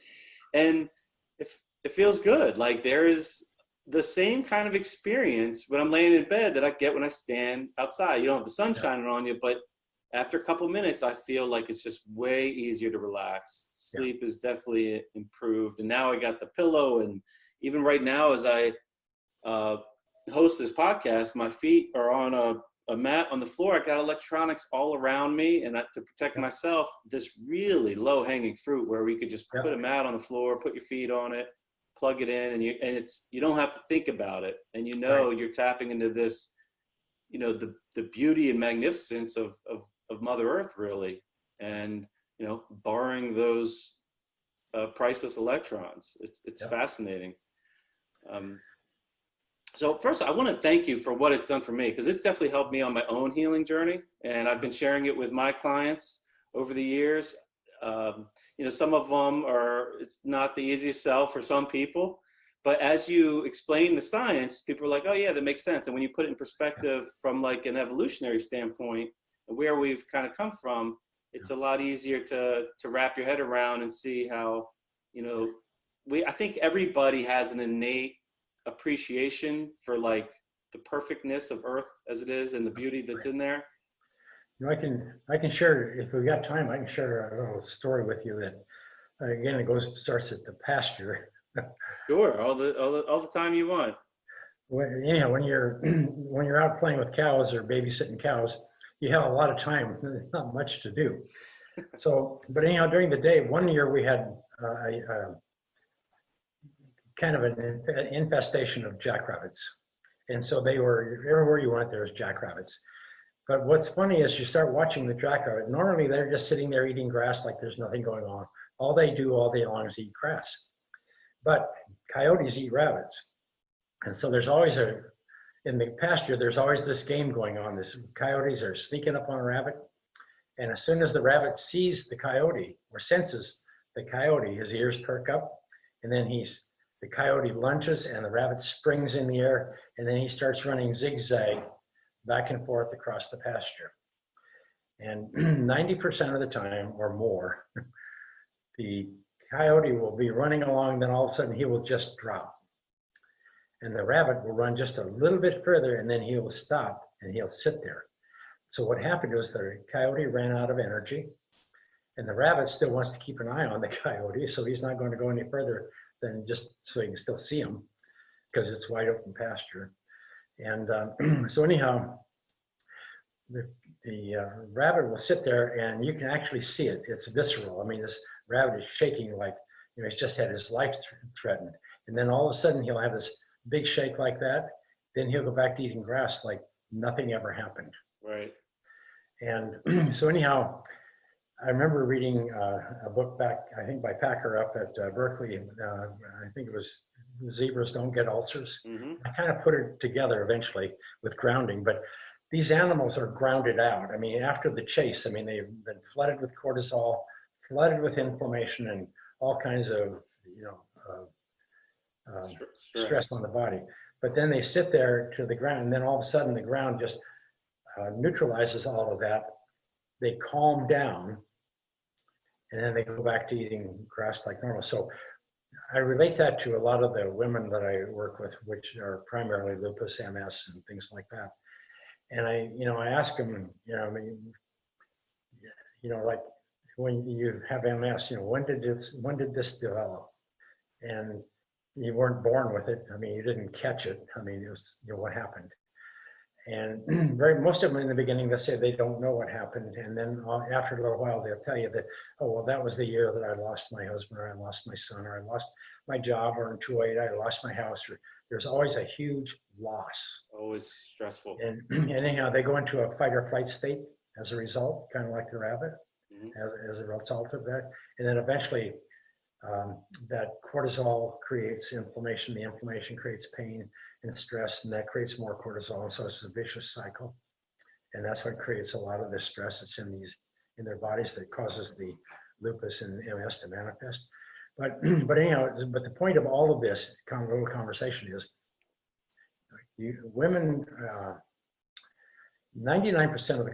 [SPEAKER 1] And it feels good. Like, there is the same kind of experience when I'm laying in bed that I get when I stand outside. You don't have the sun shining on you, but after a couple minutes, I feel like it's just way easier to relax. Sleep is definitely improved. And now I got the pillow. And even right now, as I host this podcast, my feet are on a mat on the floor. I got electronics all around me. And to protect myself, this really low hanging fruit where we could just put a mat on the floor, put your feet on it, plug it in, and you don't have to think about it. And you're tapping into this, the beauty and magnificence of Mother Earth, really. And, barring those priceless electrons, it's fascinating. So first, I want to thank you for what it's done for me, because it's definitely helped me on my own healing journey. And I've been sharing it with my clients over the years. Some of them it's not the easiest sell for some people, but as you explain the science, people are like, oh yeah, that makes sense. And when you put it in perspective from like an evolutionary standpoint, where we've kind of come from, it's a lot easier to wrap your head around and see how, I think everybody has an innate appreciation for like the perfectness of Earth as it is and the beauty that's in there.
[SPEAKER 2] I can share, if we've got time, I can share a little story with you that, again, starts at the pasture.
[SPEAKER 1] Sure, all the time you want.
[SPEAKER 2] When you're out playing with cows or babysitting cows, you have a lot of time, not much to do. So, but anyhow, during the day, one year we had kind of an infestation of jackrabbits. And so they were, everywhere you went, there was jackrabbits. But what's funny is you start watching the jackrabbit. Normally they're just sitting there eating grass like there's nothing going on. All they do all day long is eat grass. But coyotes eat rabbits. And so there's always in the pasture, there's always this game going on. This coyotes are sneaking up on a rabbit. And as soon as the rabbit sees the coyote or senses the coyote, his ears perk up. And then the coyote lunges and the rabbit springs in the air. And then he starts running zigzag back and forth across the pasture. And 90% of the time or more, the coyote will be running along, then all of a sudden he will just drop. And the rabbit will run just a little bit further, and then he will stop and he'll sit there. So what happened was the coyote ran out of energy, and the rabbit still wants to keep an eye on the coyote, so he's not going to go any further than just so he can still see him, because it's wide open pasture. And so anyhow, the rabbit will sit there, and you can actually see it. It's visceral. I mean, this rabbit is shaking like, you know, he's just had his life threatened. And then all of a sudden he'll have this big shake like that. Then he'll go back to eating grass like nothing ever happened.
[SPEAKER 1] Right.
[SPEAKER 2] And so anyhow, I remember reading a book back, I think by Packer up at Berkeley. I think it was Zebras Don't Get Ulcers.
[SPEAKER 1] Mm-hmm.
[SPEAKER 2] I kind of put it together eventually with grounding, but these animals are grounded out. I mean, after the chase, I mean, they've been flooded with cortisol, flooded with inflammation and all kinds of, you know, stress on the body. But then they sit there to the ground, and then all of a sudden the ground just neutralizes all of that. They calm down, and then they go back to eating grass like normal. So I relate that to a lot of the women that I work with, which are primarily lupus, MS, and things like that. And I ask them, I mean, like when you have MS, when did this develop? And you weren't born with it. I mean, you didn't catch it. I mean, it was, what happened? And most of them in the beginning, they say they don't know what happened. And then after a little while, they'll tell you that, oh, well, that was the year that I lost my husband, or I lost my son, or I lost my job, or in 2008, I lost my house. Or there's always a huge loss.
[SPEAKER 1] Always stressful.
[SPEAKER 2] And anyhow, they go into a fight or flight state as a result, kind of like the rabbit, as a result of that. And then eventually, that cortisol creates inflammation. The inflammation creates pain and stress, and that creates more cortisol. And so it's a vicious cycle. And that's what creates a lot of the stress that's in their bodies that causes the lupus and MS to manifest. But anyhow, but the point of all of this little conversation is, women, 99% of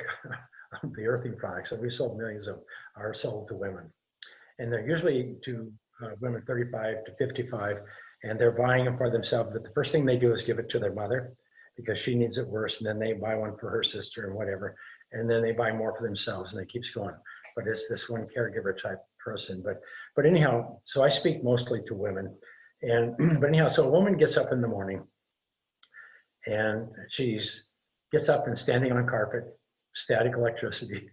[SPEAKER 2] the earthing products that we sold millions of are sold to women. And they're usually to women 35 to 55, and they're buying them for themselves. But the first thing they do is give it to their mother because she needs it worse, and then they buy one for her sister and whatever, and then they buy more for themselves, and it keeps going. But it's this one caregiver type person. But anyhow, so I speak mostly to women, but anyhow, so a woman gets up in the morning, and she gets up and standing on carpet, static electricity.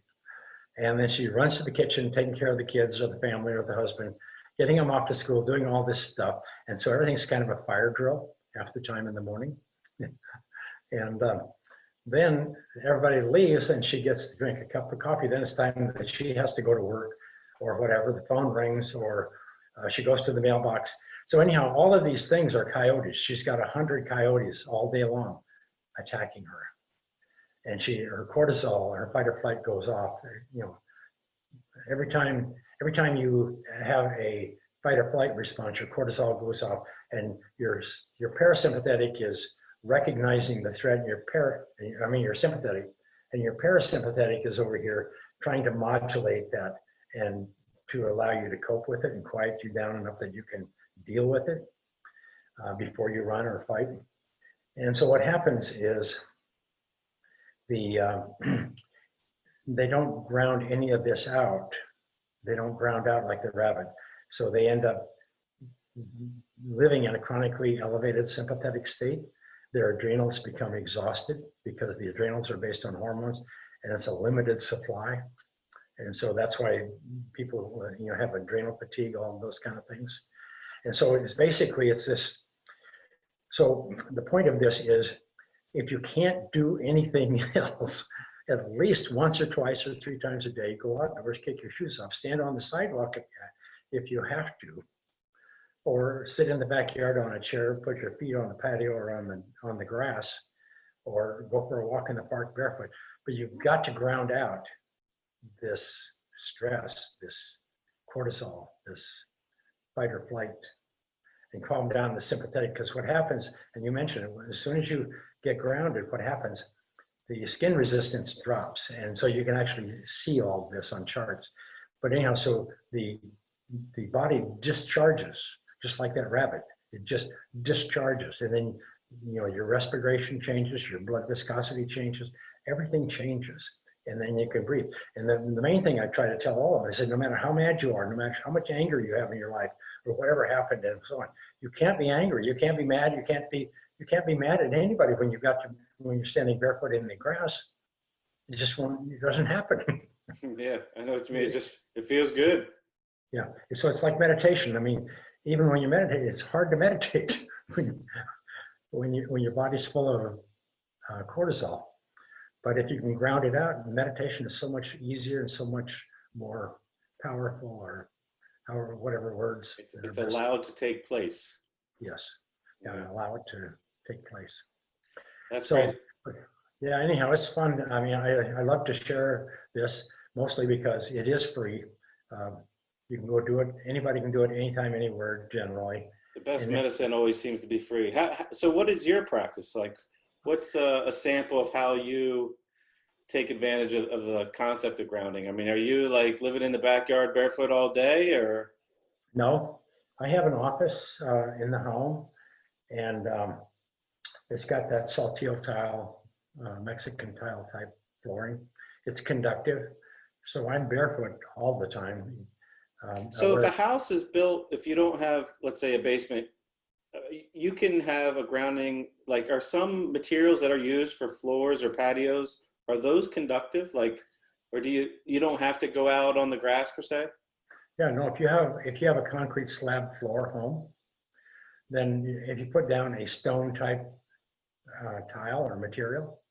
[SPEAKER 2] And then she runs to the kitchen, taking care of the kids or the family or the husband, getting them off to school, doing all this stuff. And so everything's kind of a fire drill half the time in the morning. And then everybody leaves and she gets to drink a cup of coffee. Then it's time that she has to go to work or whatever. The phone rings or she goes to the mailbox. So anyhow, all of these things are coyotes. She's got 100 coyotes all day long attacking her. And her cortisol, her fight or flight goes off. Every time you have a fight or flight response, your cortisol goes off, and your parasympathetic is recognizing the threat. Your sympathetic, and your parasympathetic is over here trying to modulate that and to allow you to cope with it and quiet you down enough that you can deal with it before you run or fight. And so what happens is they don't ground any of this out. They don't ground out like the rabbit. So they end up living in a chronically elevated sympathetic state. Their adrenals become exhausted because the adrenals are based on hormones, and it's a limited supply. And so that's why people have adrenal fatigue, all of those kind of things. And so it's this. So the point of this is, if you can't do anything else, at least once or twice or 3 times a day, go outdoors, kick your shoes off, stand on the sidewalk if you have to, or sit in the backyard on a chair, put your feet on the patio or on the grass, or go for a walk in the park barefoot. But you've got to ground out this stress, this cortisol, this fight or flight, and calm down the sympathetic. Because what happens, and you mentioned it, as soon as you get grounded, what happens? The skin resistance drops, and so you can actually see all of this on charts. But anyhow, so the the body discharges, just like that rabbit. It just discharges, and then your respiration changes, your blood viscosity changes, everything changes, and then you can breathe. And then the main thing I try to tell all of them, I said, no matter how mad you are, no matter how much anger you have in your life, or whatever happened, and so on, you can't be angry, you can't be mad, you can't be mad at anybody when you're standing barefoot in the grass. It just won't. It doesn't happen.
[SPEAKER 1] Yeah, I know what you mean. It feels good.
[SPEAKER 2] Yeah. So it's like meditation. I mean, even when you meditate, it's hard to meditate when your body's full of cortisol. But if you can ground it out, meditation is so much easier and so much more powerful, or however, whatever words.
[SPEAKER 1] It's allowed to take place.
[SPEAKER 2] Yes. Yeah, allow it to take place.
[SPEAKER 1] That's
[SPEAKER 2] so
[SPEAKER 1] great.
[SPEAKER 2] Yeah, anyhow, it's fun. I mean, I love to share this, mostly because it is free. You can go do it. Anybody can do it anytime, anywhere, generally.
[SPEAKER 1] The best medicine always seems to be free. So what is your practice like? What's a sample of how you take advantage of the concept of grounding? I mean, are you like living in the backyard barefoot all day, or?
[SPEAKER 2] No, I have an office in the home, and it's got that saltillo tile, Mexican tile type flooring. It's conductive, so I'm barefoot all the time.
[SPEAKER 1] So if a house is built, if you don't have, let's say, a basement, you can have a grounding, like, are some materials that are used for floors or patios, are those conductive? Like, or do you don't have to go out on the grass per se?
[SPEAKER 2] Yeah, no, if you have a concrete slab floor home, then if you put down a stone type tile or material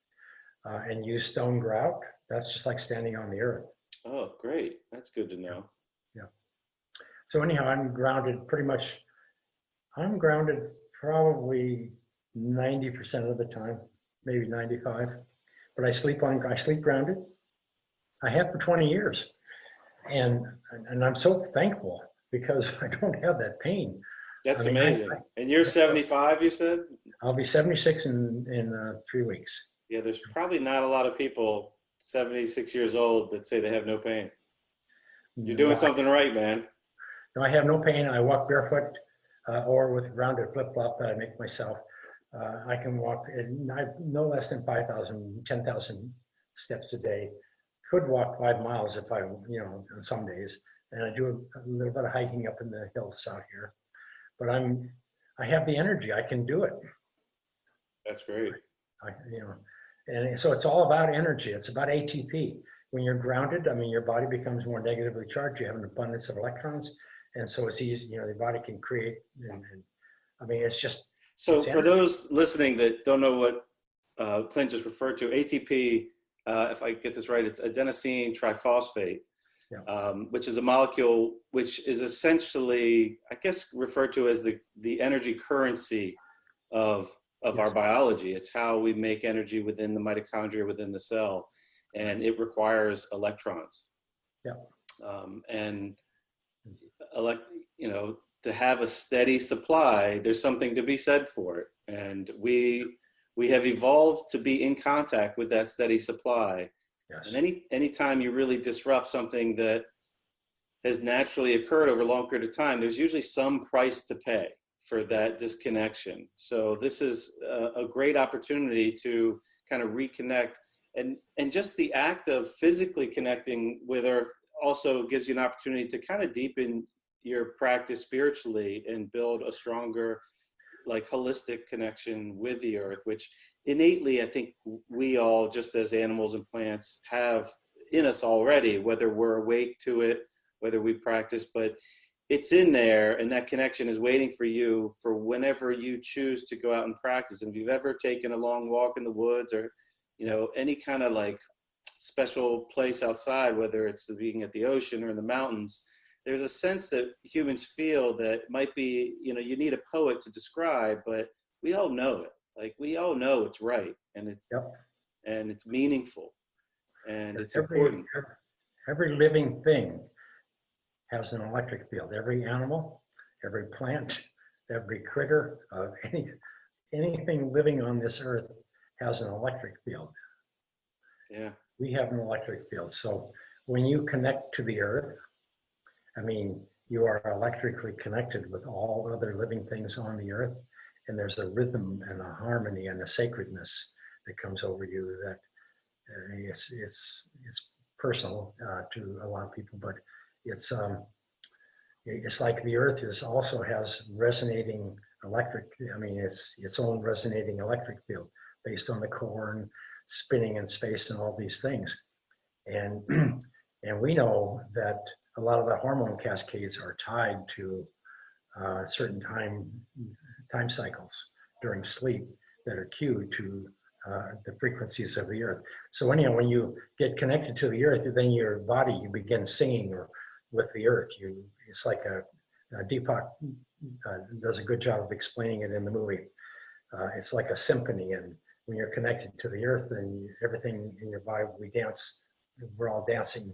[SPEAKER 2] and use stone grout, that's just like standing on the earth.
[SPEAKER 1] Oh, great. That's good to know.
[SPEAKER 2] Yeah. So anyhow, I'm grounded probably 90% of the time, maybe 95, but I sleep grounded. I have for 20 years. And I'm so thankful because I don't have that pain.
[SPEAKER 1] That's amazing. And you're 75, you said?
[SPEAKER 2] I'll be 76 in 3 weeks.
[SPEAKER 1] Yeah, there's probably not a lot of people 76 years old that say they have no pain. You're doing something right, man.
[SPEAKER 2] No, I have no pain. I walk barefoot or with rounded flip-flop that I make myself. I can walk no less than 5,000, 10,000 steps a day. Could walk 5 miles if on some days. And I do a little bit of hiking up in the hills out here. But I have the energy. I can do it.
[SPEAKER 1] That's great.
[SPEAKER 2] And so it's all about energy. It's about ATP. When you're grounded, I mean, your body becomes more negatively charged. You have an abundance of electrons, and so it's easy. The body can create. And I mean, it's just.
[SPEAKER 1] So for those listening that don't know what Clint just referred to, ATP, if I get this right, it's adenosine triphosphate. Yeah. Which is a molecule which is essentially, I guess, referred to as the energy currency of yes. Our biology. It's how we make energy within the mitochondria, within the cell, and it requires electrons.
[SPEAKER 2] Yeah.
[SPEAKER 1] And to have a steady supply, there's something to be said for it. And we have evolved to be in contact with that steady supply. Yes. And any time you really disrupt something that has naturally occurred over a long period of time, there's usually some price to pay for that disconnection. So this is a great opportunity to kind of reconnect, and just the act of physically connecting with Earth also gives you an opportunity to kind of deepen your practice spiritually and build a stronger, like, holistic connection with the Earth, which innately, I think we all, just as animals and plants, have in us already, whether we're awake to it, whether we practice, but it's in there, and that connection is waiting for you for whenever you choose to go out and practice. And if you've ever taken a long walk in the woods, or any kind of like special place outside, whether it's being at the ocean or in the mountains, there's a sense that humans feel that might be, you need a poet to describe, but we all know it. Like, we all know it's right, and it's meaningful, and it's important.
[SPEAKER 2] Every living thing has an electric field. Every animal, every plant, every critter, anything living on this earth has an electric field.
[SPEAKER 1] Yeah.
[SPEAKER 2] We have an electric field. So when you connect to the earth, I mean, you are electrically connected with all other living things on the earth. And there's a rhythm and a harmony and a sacredness that comes over you that it's personal to a lot of people, but it's like the earth also has resonating electric, its own resonating electric field based on the core and spinning in space and all these things. And and we know that a lot of the hormone cascades are tied to certain time cycles during sleep that are cued to the frequencies of the earth. So anyhow, when you get connected to the earth, then your body, you begin singing or with the earth. It's like Deepak does a good job of explaining it in the movie. It's like a symphony, and when you're connected to the earth, then everything in your body, we're all dancing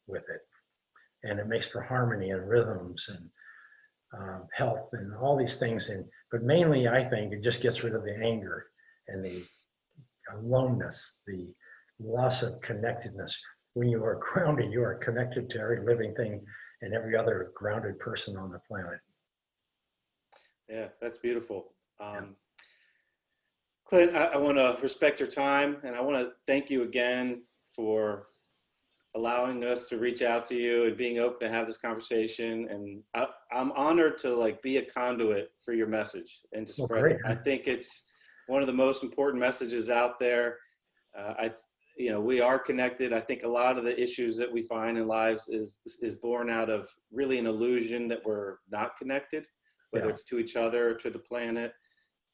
[SPEAKER 2] with it. And it makes for harmony and rhythms and health and all these things. But mainly, I think it just gets rid of the anger and the aloneness, the loss of connectedness. When you are grounded, you are connected to every living thing and every other grounded person on the planet.
[SPEAKER 1] Yeah, that's beautiful. Clint, I want to respect your time, and I want to thank you again for allowing us to reach out to you and being open to have this conversation. And I'm honored to be a conduit for your message and to spread it. I think it's one of the most important messages out there. We are connected. I think a lot of the issues that we find in lives is born out of really an illusion that we're not connected, whether it's to each other or to the planet.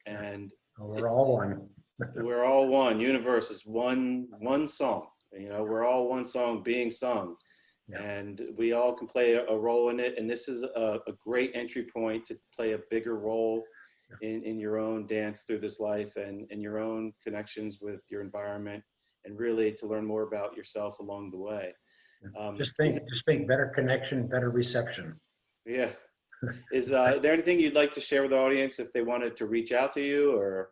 [SPEAKER 1] And
[SPEAKER 2] we're all one.
[SPEAKER 1] We're all one. Universe is one song. We're all one song being sung, and we all can play a role in it. And this is a great entry point to play a bigger role in your own dance through this life and your own connections with your environment, and really to learn more about yourself along the way.
[SPEAKER 2] Just think better connection, better reception.
[SPEAKER 1] Yeah. Is there anything you'd like to share with the audience if they wanted to reach out to you, or?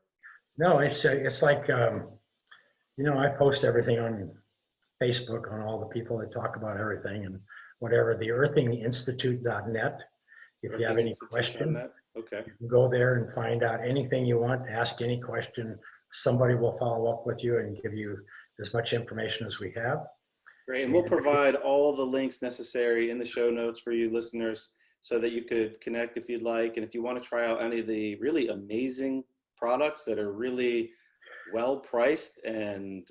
[SPEAKER 2] No, it's like, I post everything on Facebook on all the people that talk about everything and whatever, the earthinginstitute.net. If you have any question,
[SPEAKER 1] okay,
[SPEAKER 2] you can go there and find out anything you want, ask any question. Somebody will follow up with you and give you as much information as we have.
[SPEAKER 1] Great, and we'll provide all the links necessary in the show notes for you listeners so that you could connect if you'd like. And if you want to try out any of the really amazing products that are really well priced and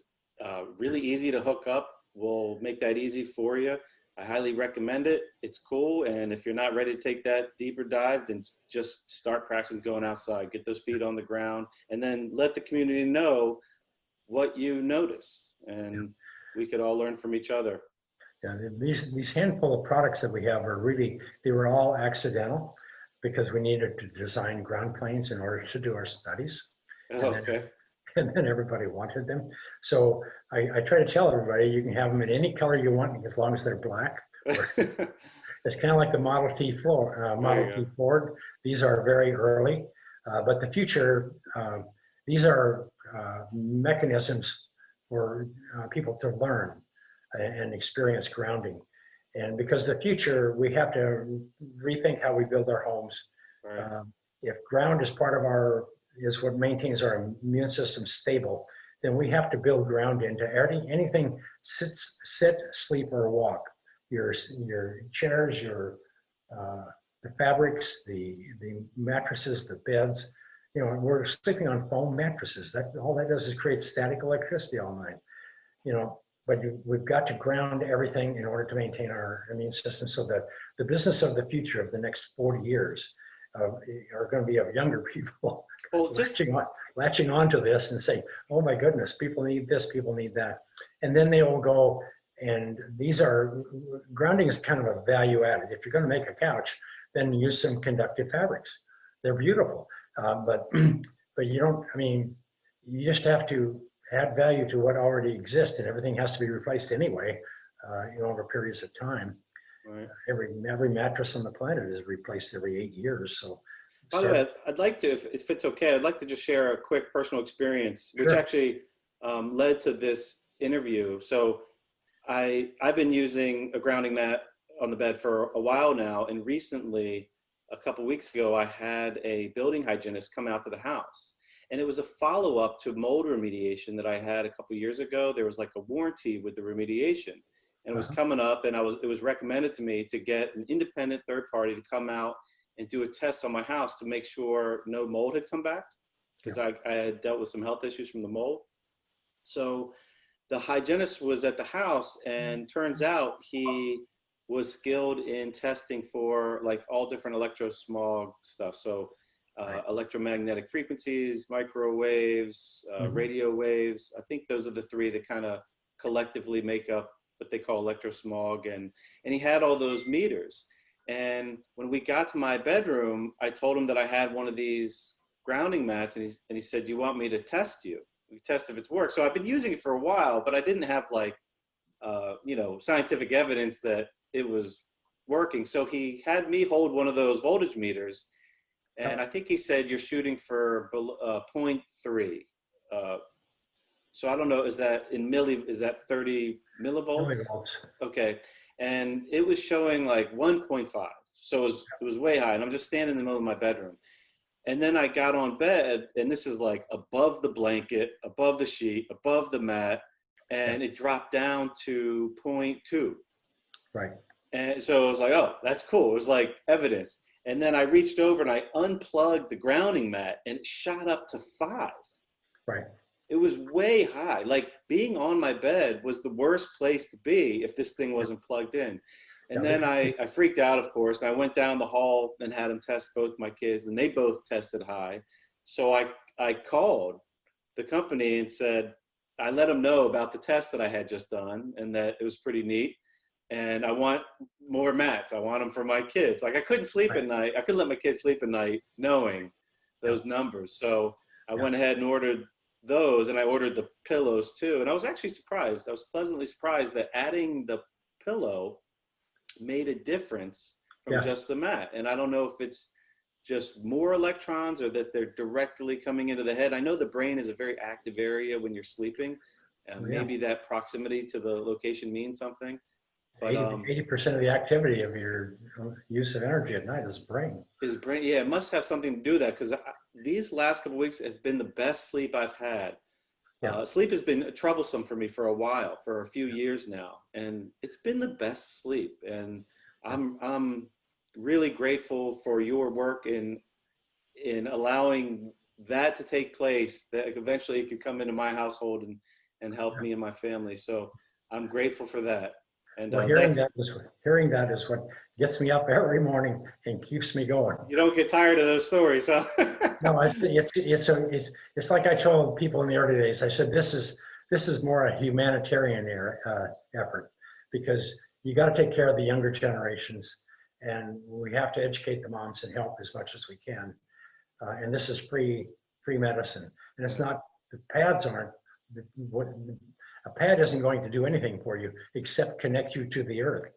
[SPEAKER 1] really easy to hook up, we'll make that easy for you. I highly recommend it. It's cool. And if you're not ready to take that deeper dive, then just start practicing going outside, get those feet on the ground, and then let the community know what you notice. And we could all learn from each other.
[SPEAKER 2] Yeah, these handful of products that we have they were all accidental because we needed to design ground planes in order to do our studies. And then everybody wanted them. So I try to tell everybody, you can have them in any color you want as long as they're black. It's kind of like the Model T Ford. These are very early, but the future, these are mechanisms for people to learn and experience grounding. And because the future, we have to rethink how we build our homes.
[SPEAKER 1] Right.
[SPEAKER 2] If ground is is what maintains our immune system stable, then we have to build ground into anything sit, sleep, or walk. Your chairs, the fabrics, the mattresses, the beds. We're sleeping on foam mattresses. All that does is create static electricity all night. But we've got to ground everything in order to maintain our immune system, so that the business of the future of the next 40 years are going to be of younger people latching on to this and saying, oh my goodness, people need this, people need that. And then they will go, and grounding is kind of a value added. If you're going to make a couch, then use some conductive fabrics. They're beautiful. But you just have to add value to what already exists, and everything has to be replaced anyway, over periods of time.
[SPEAKER 1] Right.
[SPEAKER 2] Every mattress on the planet is replaced every 8 years. So,
[SPEAKER 1] by the way, I'd like to, if it's okay, I'd like to just share a quick personal experience, which actually led to this interview. So I've been using a grounding mat on the bed for a while now, and recently, a couple weeks ago, I had a building hygienist come out to the house. And it was a follow-up to mold remediation that I had a couple years ago. There was like a warranty with the remediation. And it was coming up, and it was recommended to me to get an independent third party to come out and do a test on my house to make sure no mold had come back, because I had dealt with some health issues from the mold. So the hygienist was at the house, and turns out he was skilled in testing for like all different electrosmog stuff. So electromagnetic frequencies, microwaves, radio waves. I think those are the three that kind of collectively make up what they call electrosmog. And he had all those meters. And when we got to my bedroom, I told him that I had one of these grounding mats, and he said, "Do you want me to test you? We test if it's worked." So I've been using it for a while, but I didn't have like, you know, scientific evidence that it was working. So he had me hold one of those voltage meters, and I think he said you're shooting for 0.3. So I don't know, is that in is that 30 millivolts?
[SPEAKER 2] Millivolts.
[SPEAKER 1] Okay, and it was showing like 1.5. So it was way high, and I'm just standing in the middle of my bedroom. And then I got on bed, and this is like above the blanket, above the sheet, above the mat, and it dropped down to 0.2.
[SPEAKER 2] Right.
[SPEAKER 1] And so I was like, oh, that's cool. It was like evidence. And then I reached over and I unplugged the grounding mat, and it shot up to 5.
[SPEAKER 2] Right.
[SPEAKER 1] It was way high. Like being on my bed was the worst place to be if this thing wasn't plugged in. And then I freaked out, of course, and I went down the hall and had them test both my kids, and they both tested high. So I called the company and said, I let them know about the test that I had just done and that it was pretty neat. And I want more mats. I want them for my kids. Like I couldn't sleep at night. I couldn't let my kids sleep at night knowing those numbers. So I went ahead and ordered those, and I ordered the pillows too. And I was actually surprised. I was pleasantly surprised that adding the pillow made a difference from just the mat. And I don't know if it's just more electrons or that they're directly coming into the head. I know the brain is a very active area when you're sleeping. Maybe that proximity to the location means something. But
[SPEAKER 2] 80% of the activity of your use of energy at night is brain.
[SPEAKER 1] Yeah, it must have something to do with that, because these last couple of weeks have been the best sleep I've had. Sleep has been troublesome for me for a while, for a few years now, and it's been the best sleep. And I'm really grateful for your work in allowing that to take place, that eventually it could come into my household and help me and my family. So I'm grateful for that. And
[SPEAKER 2] well, hearing that is what gets me up every morning and keeps me going.
[SPEAKER 1] You don't get tired of those stories, huh?
[SPEAKER 2] No, it's like I told people in the early days. I said this is more a humanitarian effort, because you got to take care of the younger generations, and we have to educate the moms and help as much as we can. And this is free medicine, and it's not, the pads aren't a pad isn't going to do anything for you except connect you to the earth.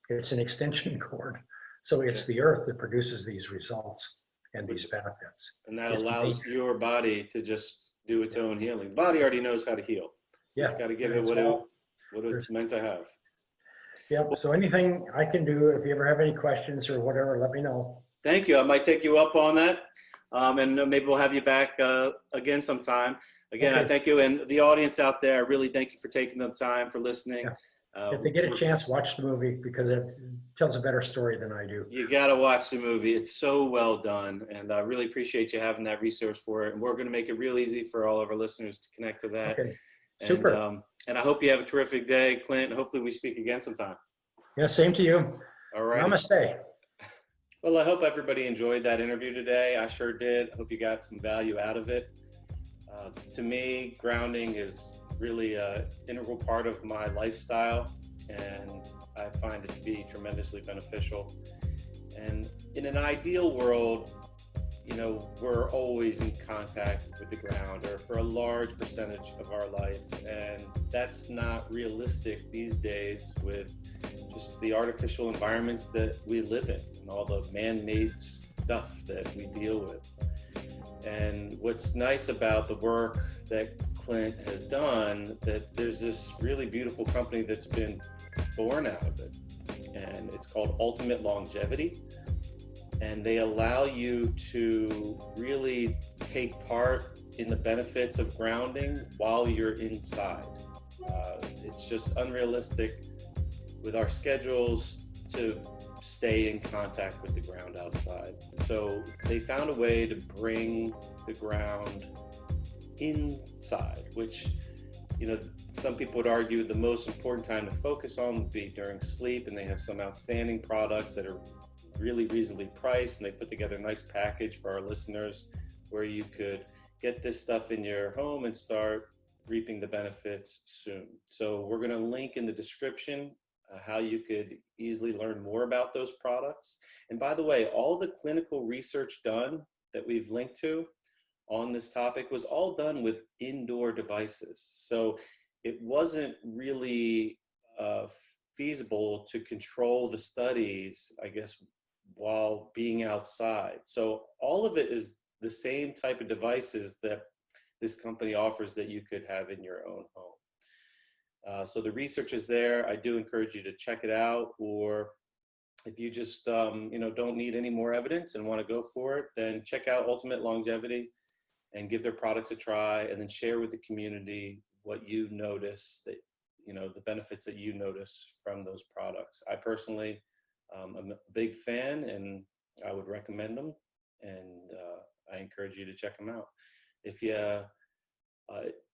[SPEAKER 2] It's an extension cord. So it's the earth that produces these results and these benefits.
[SPEAKER 1] And that allows your body to just do its own healing. The body already knows how to heal. You just got to give it what it's meant to have.
[SPEAKER 2] Yeah, so anything I can do, if you ever have any questions or whatever, let me know.
[SPEAKER 1] Thank you. I might take you up on that. And maybe we'll have you back again sometime. Again, I thank you. And the audience out there, I really thank you for taking the time, for listening.
[SPEAKER 2] If they get a chance, watch the movie, because it tells a better story than I do.
[SPEAKER 1] You got to watch the movie. It's so well done. And I really appreciate you having that resource for it. And we're going to make it real easy for all of our listeners to connect to that.
[SPEAKER 2] Okay. Super.
[SPEAKER 1] And I hope you have a terrific day, Clint. Hopefully we speak again sometime.
[SPEAKER 2] Yeah, same to you.
[SPEAKER 1] All right.
[SPEAKER 2] Namaste.
[SPEAKER 1] Well, I hope everybody enjoyed that interview today. I sure did. I hope you got some value out of it. To me, grounding is really an integral part of my lifestyle, and I find it to be tremendously beneficial. And in an ideal world, you know, we're always in contact with the ground, or for a large percentage of our life, and that's not realistic these days with just the artificial environments that we live in and all the man-made stuff that we deal with. And what's nice about the work that Clint has done, that there's this really beautiful company that's been born out of it. and it's called Ultimate Longevity. And they allow you to really take part in the benefits of grounding while you're inside. It's just unrealistic with our schedules to stay in contact with the ground outside. So they found a way to bring the ground inside, which, you know, some people would argue the most important time to focus on would be during sleep, and they have some outstanding products that are really reasonably priced, and they put together a nice package for our listeners where you could get this stuff in your home and start reaping the benefits soon. So we're going to link in the description how you could easily learn more about those products. And by the way, all the clinical research done that we've linked to on this topic was all done with indoor devices. So it wasn't really feasible to control the studies, I guess, while being outside. So all of it is the same type of devices that this company offers that you could have in your own home. So the research is there. I do encourage you to check it out, or if you just you know, don't need any more evidence and want to go for it, then check out Ultimate Longevity and give their products a try, and then share with the community what you notice, that, you know, the benefits that you notice from those products. I personally am a big fan, and I would recommend them, and I encourage you to check them out. If you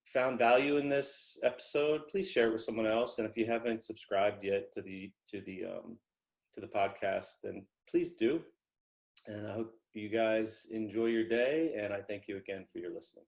[SPEAKER 1] found value in this episode, please share it with someone else. And if you haven't subscribed yet to the podcast, then please do. And I hope you guys enjoy your day, and I thank you again for your listening.